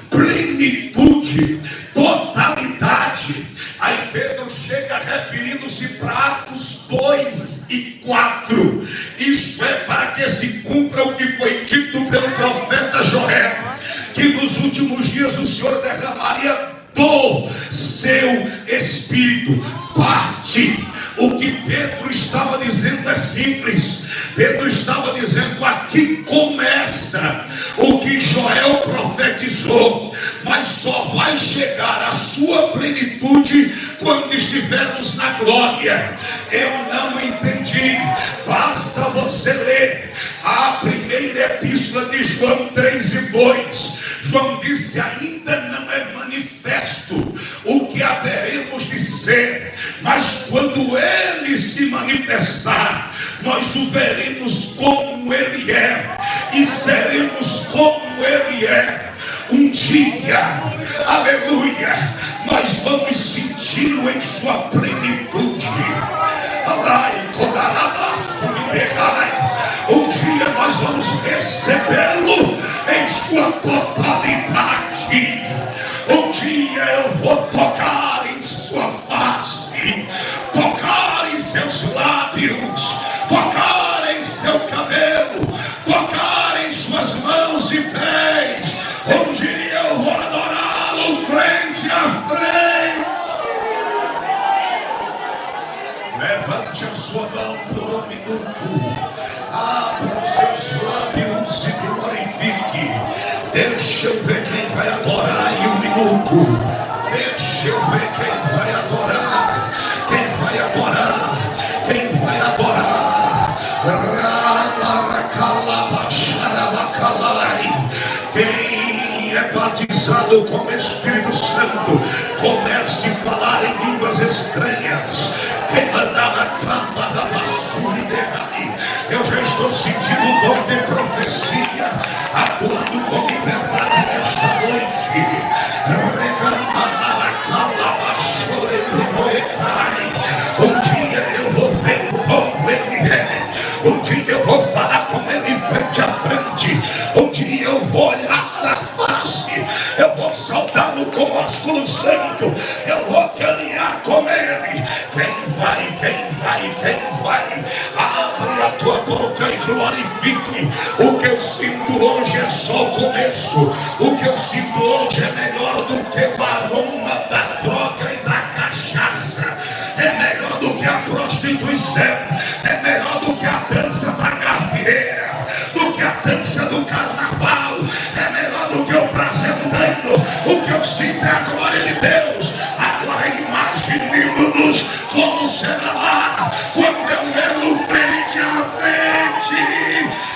plenitude, totalidade. Aí Pedro chega referindo-se para Atos 2 e 4. Isso é para que se cumpra o que foi dito pelo profeta Joel, que nos últimos dias o Senhor derramaria do seu Espírito. Parte. O que Pedro estava dizendo é simples. Pedro estava dizendo: aqui começa o que Joel profetizou, mas só vai chegar a sua plenitude quando estivermos na glória. Eu não entendi. Basta você ler a primeira epístola de João 3:2. João disse: ainda não é manifesto o que haveremos de ser, mas quando ele se manifestar, nós o veremos como ele é e seremos como ele é. Um dia, aleluia, nós vamos senti-lo em sua plenitude. Um dia nós vamos recebê-lo em sua totalidade. Um dia eu vou tocar em sua face, tocar em seus lábios, tocar em seu cabelo, tocar em suas mãos e pés. Um dia eu vou adorá-lo frente a frente. Levante a sua mão por um minuto, abra os seus lábios e glorifique. Deixa eu ver quem vai adorar em um minuto. Deixa eu ver quem vai adorar. Quem vai adorar? Quem vai adorar? Quem é batizado com o Espírito Santo começa se falar em línguas estranhas, quem mandava capa da basura e derrame, eu já estou sentindo o dom de profecia, atuando com liberdade nesta noite. Um dia eu vou ver como ele é, um dia eu vou falar com ele frente a frente, um dia eu vou olhar na face, eu vou saudá-lo com ósculo santo, eu vou caminhar com ele. Quem vai, quem vai, quem vai? Abre a tua boca e glorifique. O que eu sinto hoje é só o começo. O que eu sinto hoje é melhor do que o aroma da droga e da cachaça, é melhor do que a prostituição, é melhor do que a dança da gafieira, do que a dança do carnaval, é melhor do que o prazer mundano. O que eu sinto é a glória de Deus. Agora imaginemos como será lá quando eu ver frente a frente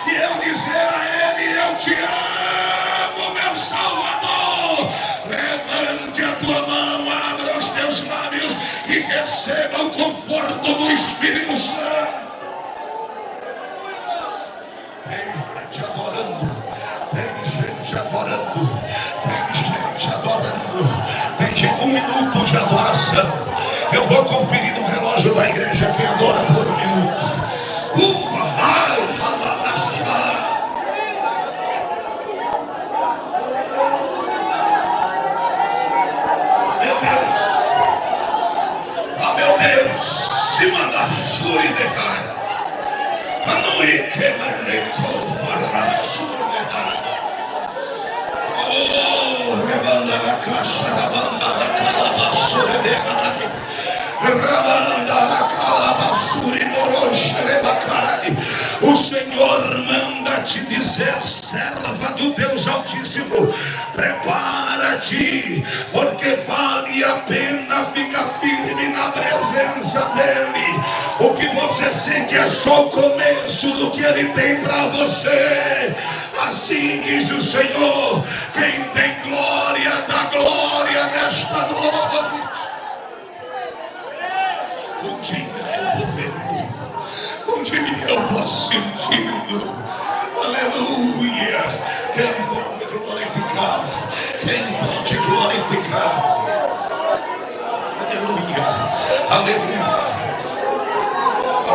e eu dizer a ele: eu te amo, meu Salvador. Levante a tua mão, abra os teus lábios e receba o conforto do Espírito Santo. Tem gente adorando, tem gente adorando, tem gente adorando, tem gente. 1 minuto de adoração. Eu vou conferir no relógio da igreja quem adora por 1 minuto. Meu Deus, se manda jure de cara. A noite que me recova a jure de cara. Oh, rebanda na caixa, rebanda na calabaçura de cara. Rebanda na calabaçura e morocha de bacai. O Senhor manda te dizer, serva do Deus Altíssimo, prepara-te, porque vale a pena ficar firme na presença dele. O que você sente é só o começo do que ele tem para você. Assim diz o Senhor: quem tem glória, dá glória nesta noite. Um dia eu vou vê-lo, um dia eu vou senti-lo. Aleluia. Quem pode glorificar? Quem pode glorificar? Aleluia. Aleluia.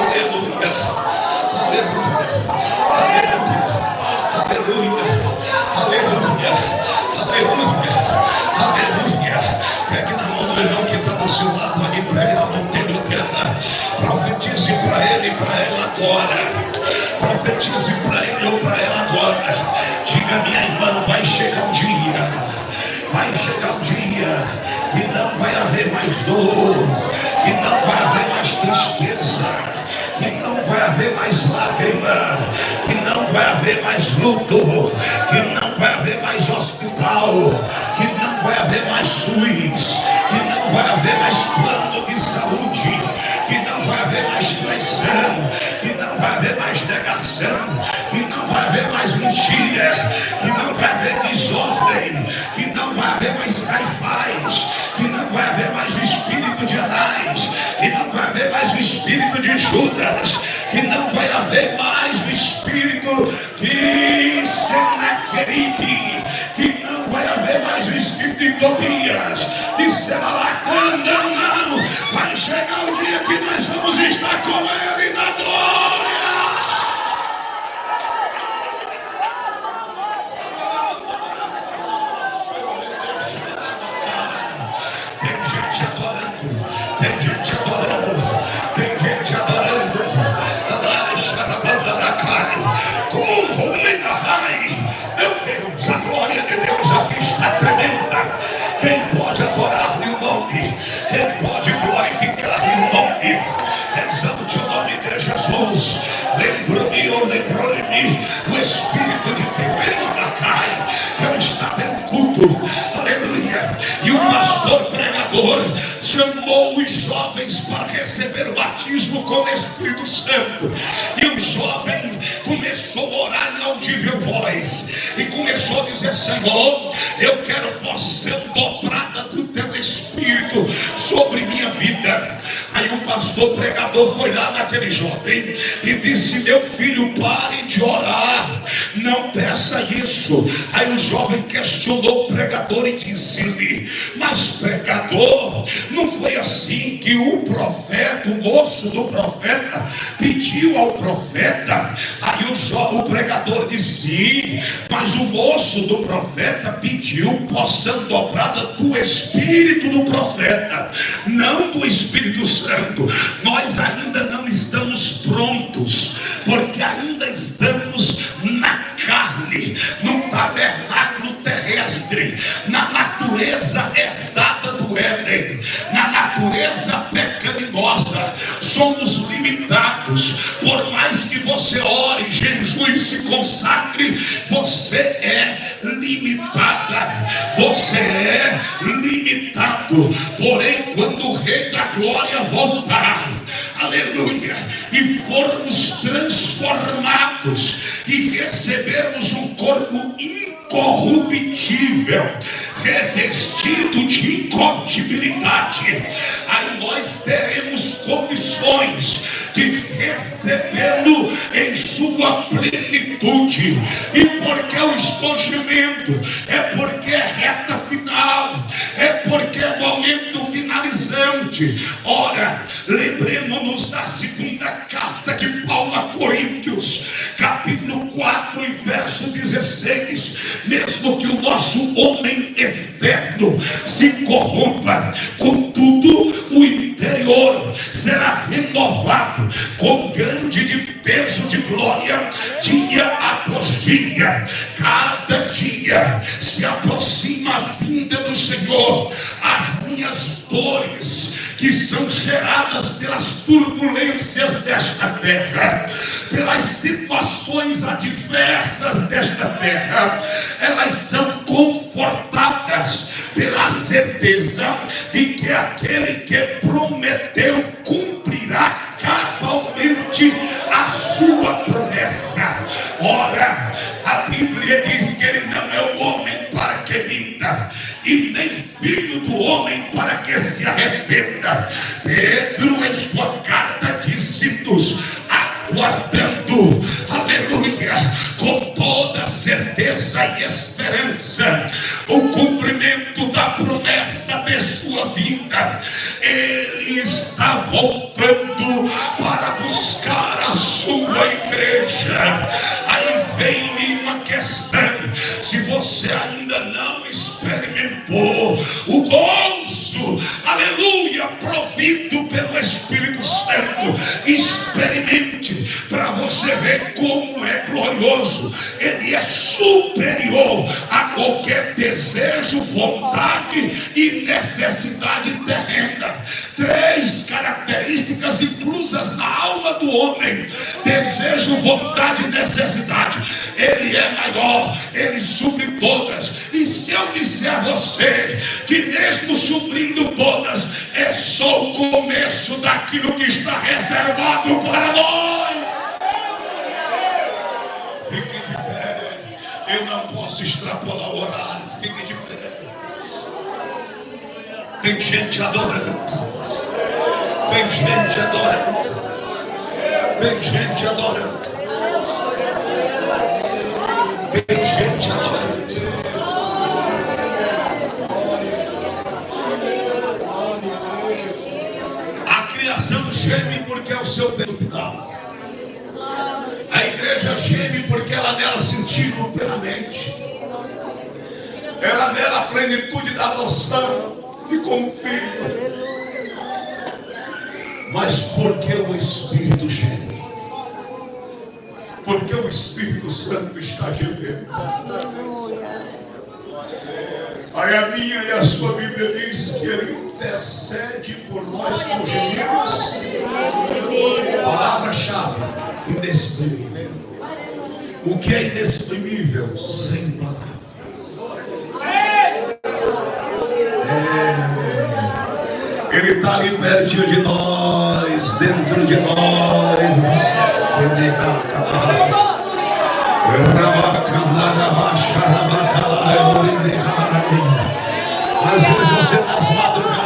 Aleluia. Aleluia. Aleluia. Aleluia. Aleluia. Aleluia. Pegue na mão do irmão que está do seu lado aí, pegue na mão dele, profetize para ele e para ela agora. Profetize para ele ou para ela agora. Diga: minha irmã, vai chegar um dia, vai chegar um dia que não vai haver mais dor, que não vai haver mais tristeza, que não vai haver mais lágrima, que não vai haver mais luto, que não vai haver mais hospital, que não vai haver mais SUS, que não vai haver mais plano de saúde, que não vai haver mais traição, que não vai haver mais negação, que não vai haver mais mentira, que não vai haver desordem, que não vai haver mais Caifás, que não vai haver mais o espírito de Anás, que não vai haver mais o espírito de Judas, que não vai haver mais o espírito de Senaqueribe, que não vai haver mais o espírito de Tobias, de Sebalacã. Não, vai chegar o dia que nós vamos estar com ele na glória. Tem gente adorando, tem gente adorando. Como um homem na raia. Meu Deus, a glória de Deus aqui está tremenda. Quem pode adorar-lhe o nome? Senhor chamou os jovens para receber o batismo com o Espírito Santo. E o jovem começou a orar em audível voz e começou a dizer: Senhor, eu quero porção dobrada do teu Espírito sobre minha vida. Aí o pastor pregador foi lá naquele jovem e disse: meu filho, pare de orar, não peça isso. Aí o jovem questionou o pregador e disse-lhe: mas pregador, não foi assim que o profeta, o moço do profeta, pediu ao profeta? Aí o pregador disse: sim, mas o moço do profeta pediu porção dobrada do Espírito do profeta, não do Espírito Santo. Nós ainda não estamos prontos, porque ainda estamos na carne, no tabernáculo terrestre, na natureza herdada do Éden, na natureza pecaminosa. Somos limitados. Por mais que você ore, jejue e se consagre, você é limitada, você é limitado. Porém, quando o Rei da Glória voltar, aleluia, e formos transformados e recebermos um corpo incorruptível, revestido de incorruptibilidade, aí nós teremos condições de recebê-lo em sua plenitude. E porque o escogimento é porque é reta final, é porque é momento finalizante. Ora, lembremos-nos da segunda carta de Paulo a Coríntios, capítulo 4 e verso 16: mesmo que o nosso homem externo se corrompa, contudo o interior será renovado com grande peso de glória, dia após dia. Cada dia se aproxima a vinda do Senhor. As minhas dores, que são geradas pelas turbulências desta terra, pelas situações adversas desta terra, elas são confortadas pela certeza de que aquele que prometeu cumprirá cabalmente a sua promessa. Ora, a Bíblia diz que ele não é o homem para que minta, e nem filho do homem para que se arrependa. Pedro, em sua carta, disse-nos, aguardando, aleluia, com toda certeza e esperança, o cumprimento da promessa de sua vinda. Ele está voltando para buscar a sua igreja. Aí vem uma questão: se você ainda não experimentou o gozo, aleluia, provido pelo Espírito Santo, experimente, para você ver como é glorioso. Ele é superior a qualquer desejo, vontade e necessidade terrena. 3 características inclusas na alma do homem: desejo, vontade e necessidade. Ele é maior, ele supre todas. E se eu disser a você que mesmo suprindo todas, é só o começo daquilo que está reservado para nós. Fique de pé. Eu não posso extrapolar o horário. Fique de pé. Tem gente adorando. Tem gente adorando. Tem gente adorando. Tem gente adorando. A criação geme porque é o seu tempo final. A igreja geme porque ela nela sentiu plenamente. Ela nela a plenitude da adoção e como filho. Mas porque o Espírito geme? Porque o Espírito Santo está gemendo. Aí a minha e a sua Bíblia diz que ele intercede por nós com gemidos. Palavra-chave: inexprimível. O que é inexprimível? Sem palavras. Ele está ali pertinho de nós, dentro de nós. Às vezes você nas madrugadas,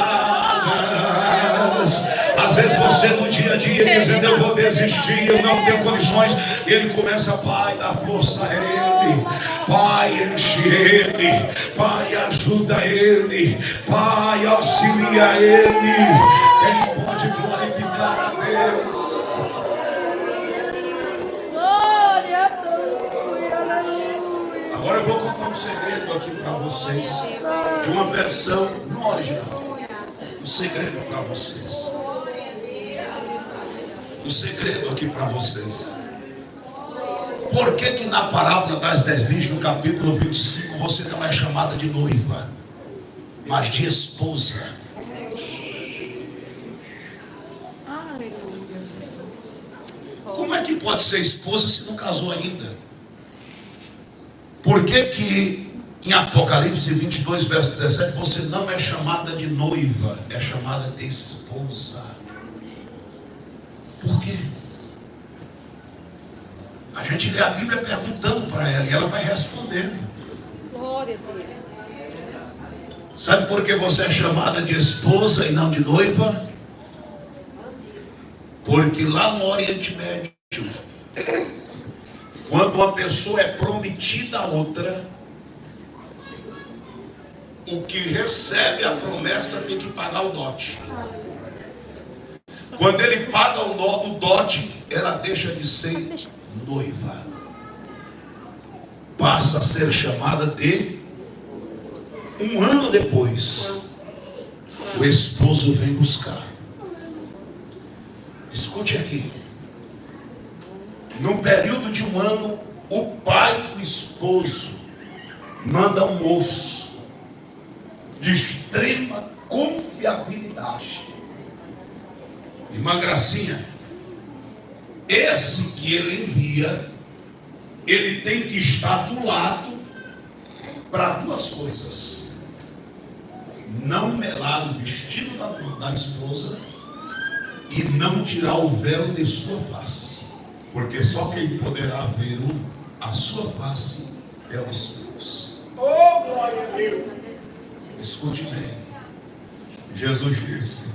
às vezes você no dia a dia dizendo eu vou desistir, eu não tenho condições. Ele começa, Pai, dá força a ele, Pai, enche ele, Pai, ajuda ele, Pai, auxilia ele. Quem pode glorificar a Deus? Agora eu vou contar um segredo aqui para vocês, de uma versão no original. Um segredo para vocês. Um segredo aqui para vocês. Por que que na parábola das 10 virgens, no capítulo 25, você não é chamada de noiva, mas de esposa? Como é que pode ser esposa se não casou ainda? Por que que em Apocalipse 22, verso 17, você não é chamada de noiva, é chamada de esposa? Por quê? A gente lê a Bíblia perguntando para ela e ela vai respondendo. Glória a Deus. Sabe por que você é chamada de esposa e não de noiva? Porque lá no Oriente Médio, quando uma pessoa é prometida a outra, o que recebe a promessa tem que pagar o dote. Quando ele paga o dote, ela deixa de ser noiva, passa a ser chamada de. Um ano depois, o esposo vem buscar. Escute aqui. No período de um ano, o pai do esposo manda um moço de extrema confiabilidade. Irmã Gracinha, esse que ele envia, ele tem que estar do lado para duas coisas: não melar o vestido da esposa e não tirar o véu de sua face, porque só quem poderá ver a sua face é o esposo. Oh, glória a Deus! Escute bem. Jesus disse: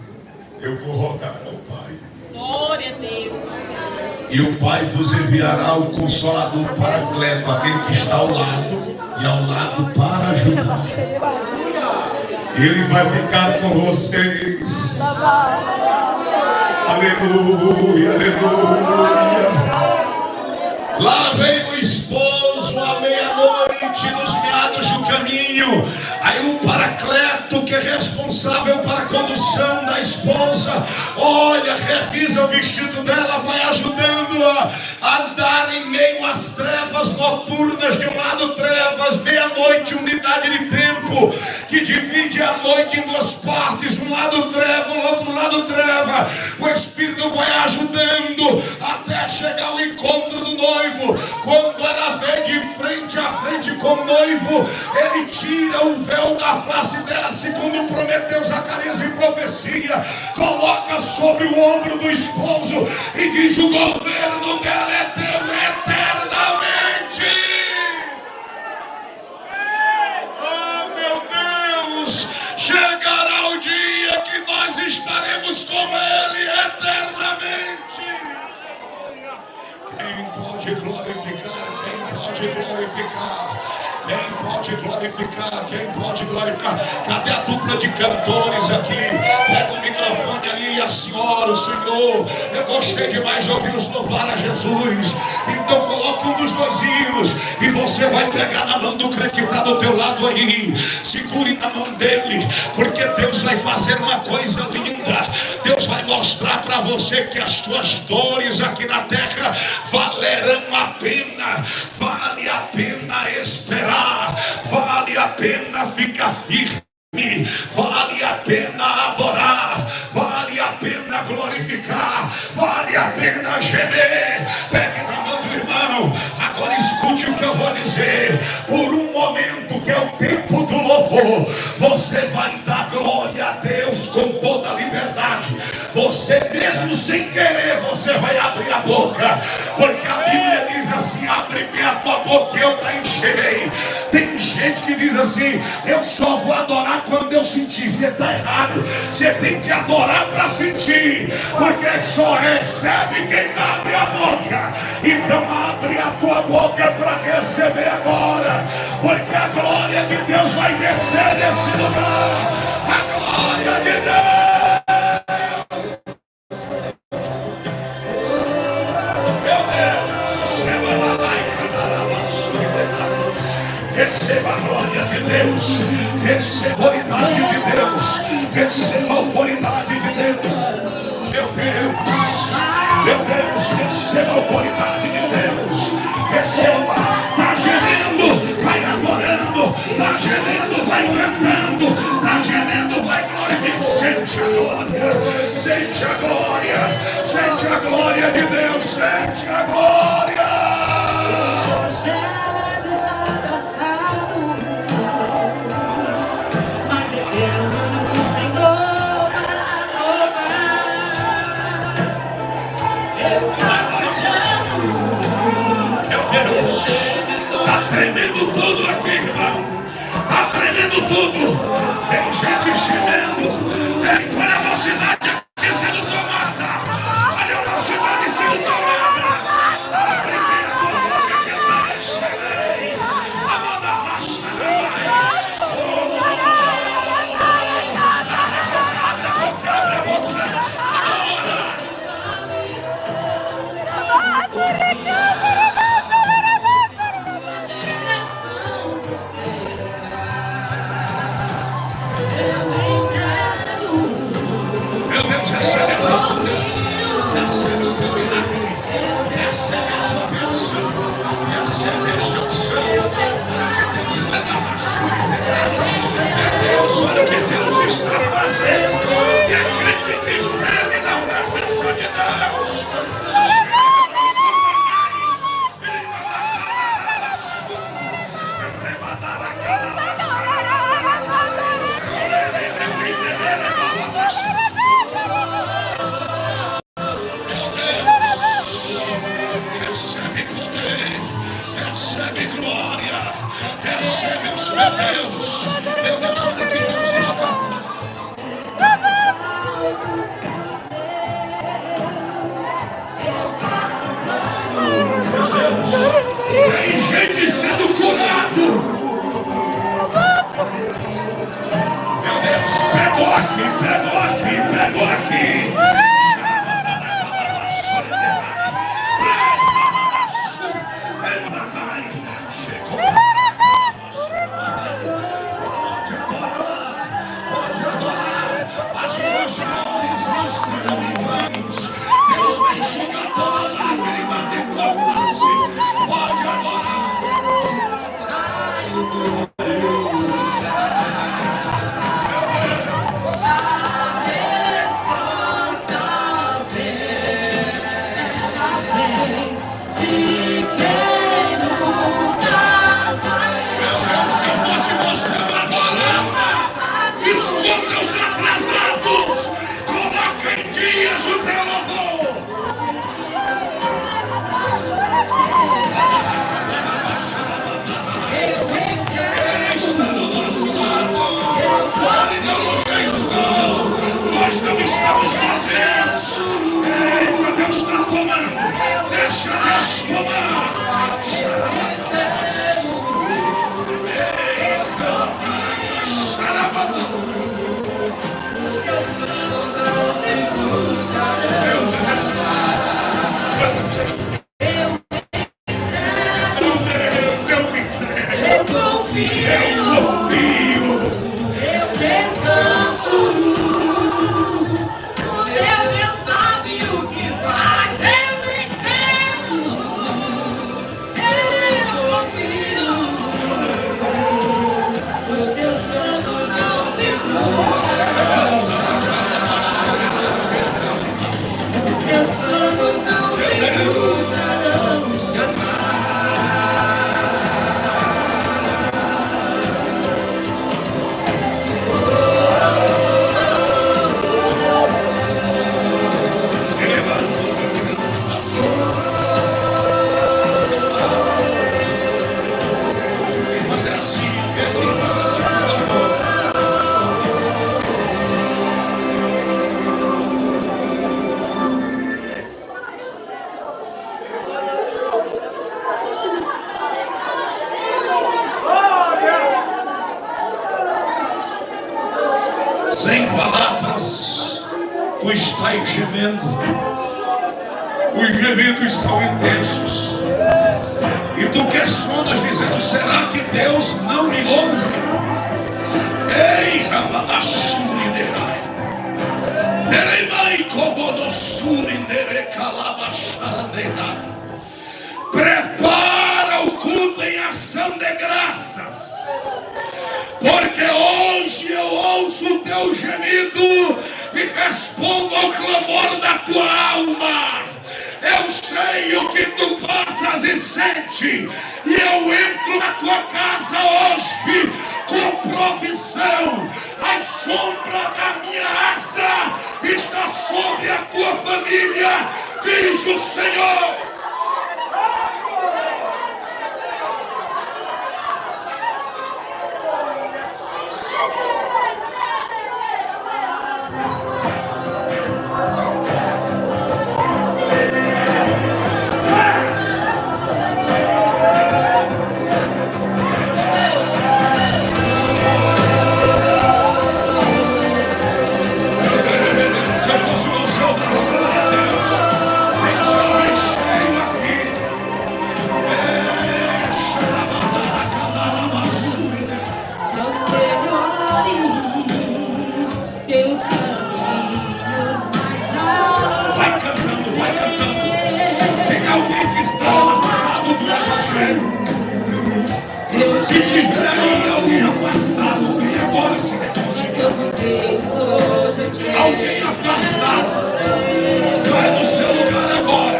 eu vou rogar ao Pai. Glória a Deus. E o Pai vos enviará o Consolador Paracleto, aquele que está ao lado e ao lado para ajudar. Ele vai ficar com vocês. Aleluia, aleluia. Lá vem o esposo à meia-noite, nos meados do caminho. Aí o Paracleto, que é responsável para a condução da esposa, olha, revisa o vestido dela, vai ajudando-a a andar em meio às trevas noturnas. De um lado trevas, meia-noite, unidade de tempo que divide a noite em duas partes, um lado treva, o outro lado treva. O Espírito vai ajudando até chegar ao encontro do noivo. Quando ela vê de frente a frente com o noivo, ele tira o véu da face dela, segundo prometeu Zacarias em profecia, coloca sobre o ombro do esposo e diz: o governo dela é teu eternamente. Oh, meu Deus, chegará o dia que nós estaremos com ele eternamente. Quem pode glorificar? Quem pode glorificar? Quem pode glorificar? Quem pode glorificar? Cadê a dupla de cantores aqui? Pega o microfone ali, a senhora, o senhor. Eu gostei demais de ouvi-los louvar a Jesus. Então coloque um dos dois hinos e você vai pegar na mão do crente que está do teu lado aí. Segure na mão dele, porque Deus vai fazer uma coisa linda. Deus vai mostrar para você que as tuas dores aqui na terra valerão a pena. Vale a pena esperar. Vale a pena ficar firme. Vale a pena adorar. Vale a pena glorificar. Vale a pena gemer. Pegue na mão do irmão. Agora escute o que eu vou dizer. Por um momento, que é o tempo do louvor, você vai dar glória a Deus com todo toda a liberdade. Você mesmo sem querer, você vai abrir a boca, porque a Bíblia diz assim: abre-me a tua boca e eu te encherei. Tem gente que diz assim: eu só vou adorar quando eu sentir. Você está errado. Você tem que adorar para sentir, porque só recebe quem abre a boca. Então abre a tua boca para receber agora, porque a glória de Deus vai descer nesse lugar. A glória de Deus. Receba a glória de Deus, receba a autoridade de Deus, receba a autoridade de Deus. Meu Deus, receba a autoridade de Deus, receba. Está gemendo, vai adorando, está gemendo, vai cantando, está gemendo, vai glorificando. Sente a glória, sente a glória, sente a glória de Deus, sente a glória. Está tremendo tudo aqui, irmão. Está tremendo tudo. Tem gente gemendo. Olha a mocidade aqui sendo tomada. Olha a mocidade sendo tomada. A primeira boca que eu enxerei. A mão da racha. Abre a boca. Olha o que Deus está fazendo. E acredite que escreve na presença de Deus. Recebe glória, recebe os meu Deus, olha que Deus está. Tem gente sendo curado. Meu Deus, pegou aqui, pegou aqui, pegou aqui. Deus vai enxugar toda lágrima de tua face. Pode adorar. Nós não estamos sozinhos. Eita, Deus está tomando. Deixa Deus tomar. Deus, eu me entrego. Eu confio. Eu descanso. Meu Deus sabe o que faz. Eu me entrego. Tu estás gemendo. Os gemidos são intensos. E tu questionas dizendo, será que Deus não me ouve? Ei, Rabadashuri Derai. Teremai Kobodossuri Derekalabasharanderai. Prepara o culto em ação de graças. Porque hoje eu ouço o teu gemido e respondo ao clamor da tua alma. Eu sei o que tu passas e sente, e eu entro na tua casa hoje com provisão. A sombra da minha asa está sobre a tua família, diz o Senhor. Se tiver aí alguém afastado, vem agora se reconciliar. Alguém afastado, sai do seu lugar agora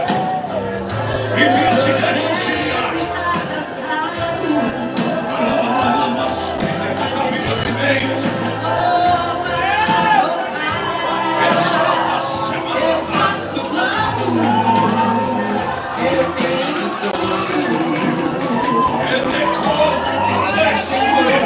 e vem se reconciliar. Primeiro, essa semana eu tenho sonho.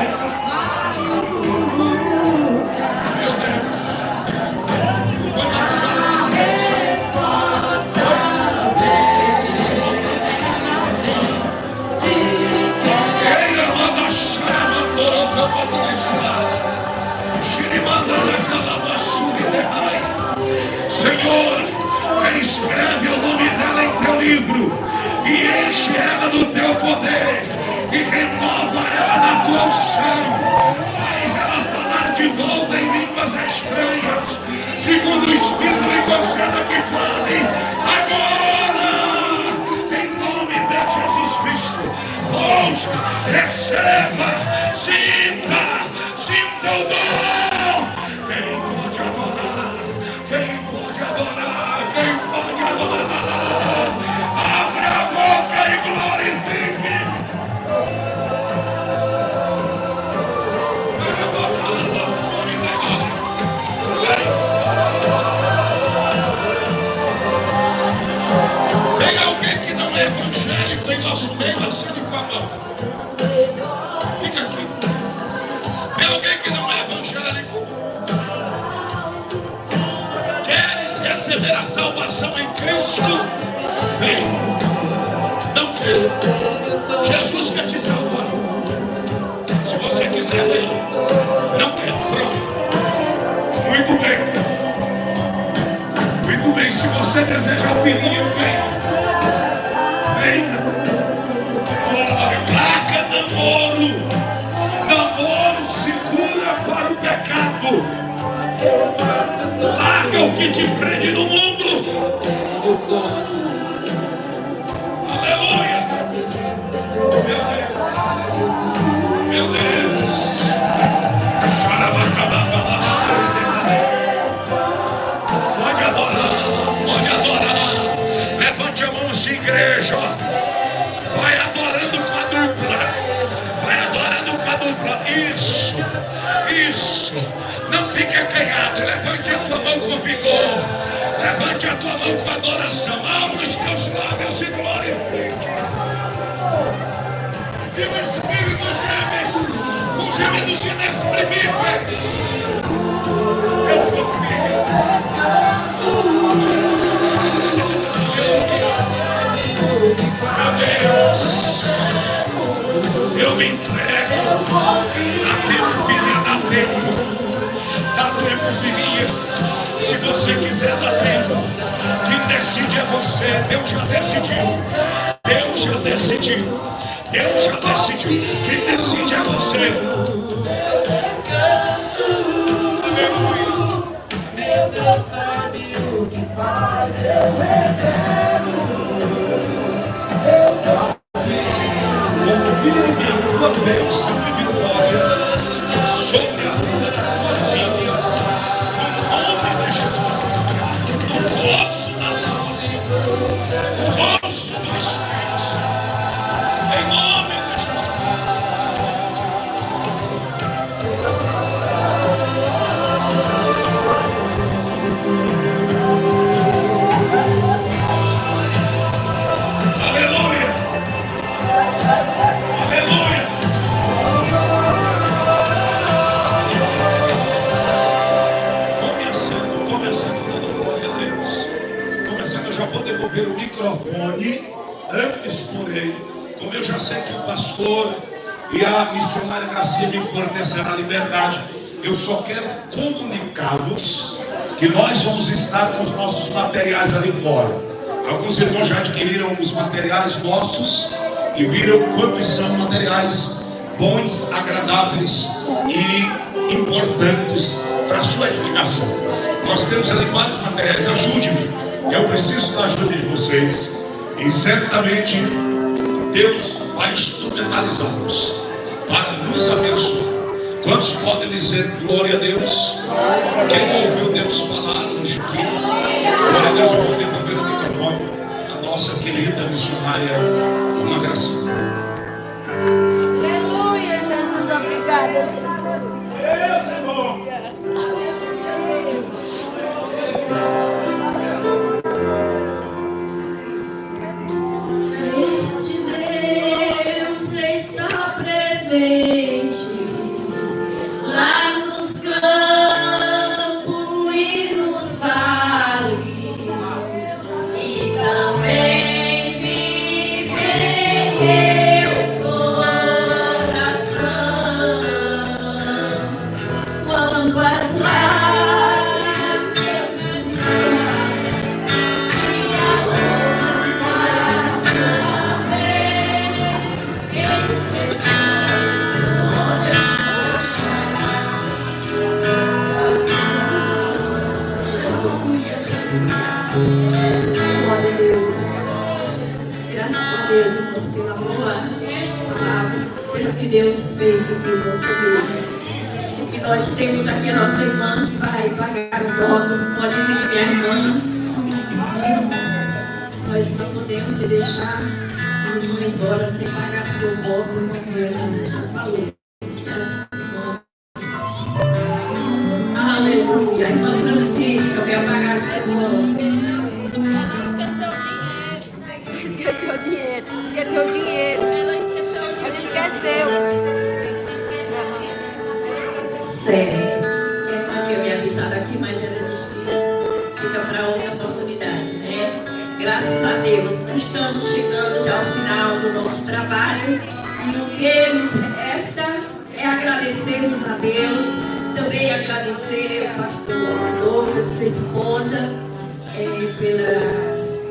Senhor, escreve o nome dela em teu livro e enche ela do teu poder e renova ela na tua unção. Faz ela falar de volta em línguas estranhas, segundo o Espírito lhe conceda que fale agora, em nome de Jesus Cristo. Ouça, receba, sinta o dom. Quem pode adorar? Quem pode adorar? Quem pode adorar? Abre a boca e glorifique. Tem alguém que não é evangélico em nosso meio, assine com a mão. Fica aqui. Tem alguém que não é evangélico? Queres receber a salvação em Cristo? Vem. Não quero. Jesus quer te salvar. Se você quiser, vem. Não quero. Pronto. Muito bem. Muito bem. Se você deseja o filhinho, venha. Venha. Larga namoro. Namoro se cura para o pecado. Larga o que te prende no mundo. Aleluia. Meu Deus. Pode adorar, pode adorar. Levante a mão assim, igreja. Vai adorando com a dupla. Vai adorando com a dupla. Isso, isso. Não fique acanhado. Levante a tua mão com vigor. Levante a tua mão com adoração. Abra os teus lábios e glorifique. E o Espírito geme com gemidos inexprimíveis. Eu sou filho. Meu Deus, eu me entrego. Dá tempo, filha, dá tempo. Dá tempo, filhinha. Se você você quiser, dá tempo. Quem decide é você. Deus já decidiu. Deus já decidiu. Deus já decidiu. Quem decide é você. Aleluia. Meu Deus sabe o que faz, eu eterno. Confirme a tua bênção e vitória sobre a vida da tua filha. No nome de Jesus. Graça do gozo da salvação. O gozo do Espírito Santo. Em nome de Jesus. Aleluia! Aleluia! Tome assento, dando glória a Deus. Tome assento, eu já vou devolver o microfone. Antes, porém, como eu já sei que o pastor e a missionária Gracinha me fornecerá liberdade, eu só quero comunicá-los que nós vamos estar com os nossos materiais ali fora. Alguns irmãos já adquiriram os materiais nossos e viram quantos são materiais bons, agradáveis e importantes para a sua edificação. Nós temos ali vários materiais, ajude-me. Eu preciso da ajuda de vocês. E certamente Deus vai instrumentalizá-los para nos abençoar. Quantos podem dizer glória a Deus? Quem não ouviu Deus falar hoje aqui? Glória a Deus, eu vou devolver o microfone à nossa querida missionária Ana Gracinha. Aleluia, Jesus, obrigada, Jesus. Deus está presente lá nos campos e nos vales, e também vive em meu coração. Quando as lágrimas glória a Deus. Graças a Deus, irmãos, pela boa palavra, pelo que Deus fez aqui no nosso meio. E nós temos aqui a nossa irmã que vai pagar o voto. Pode vir, minha irmã. Nós não podemos deixar ir embora sem pagar o seu voto, como ela já falou. Aleluia. Irmã Francisca, vem pagar o seu voto. Esqueceu o dinheiro. Esqueceu o dinheiro. Ela esqueceu. Sério. Ela tinha me avisado aqui, mas ela desistiu. Fica para outra oportunidade, né? Graças a Deus, nós estamos chegando já ao final do nosso trabalho. E o que nos resta é agradecermos a Deus. Também agradecer ao pastor Douglas, sua esposa, pela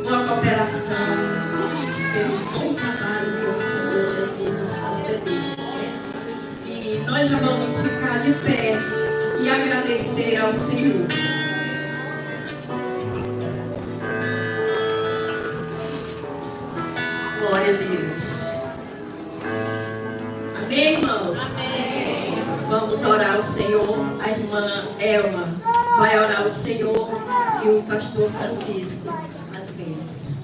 boa cooperação, pelo bom trabalho que o Senhor Jesus nos concedeu, né? E nós já vamos ficar de pé e agradecer ao Senhor. Glória a Deus. Amém, irmãos? Amém. Vamos orar ao Senhor. A irmã Elma vai orar ao Senhor e o pastor Francisco as bênçãos.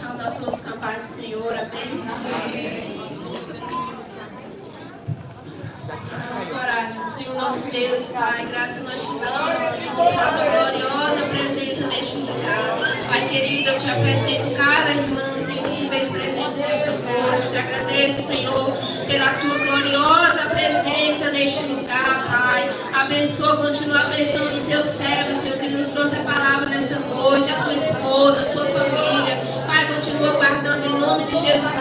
Saúde a todos com a paz do Senhor. Amém. Amém. Vamos orar. Senhor nosso Deus e Pai, graças nós te damos, Senhor, pela tua gloriosa presença neste lugar. Pai querido, eu te apresento cada irmã, Senhor, que fez presente nesta noite. Eu te agradeço, Senhor, pela tua gloriosa presença neste lugar, Pai. Abençoa, continua abençoando os teus servos, Senhor, que nos trouxe a palavra nesta noite, a sua esposa, a sua família. Pai, continua guardando em nome de Jesus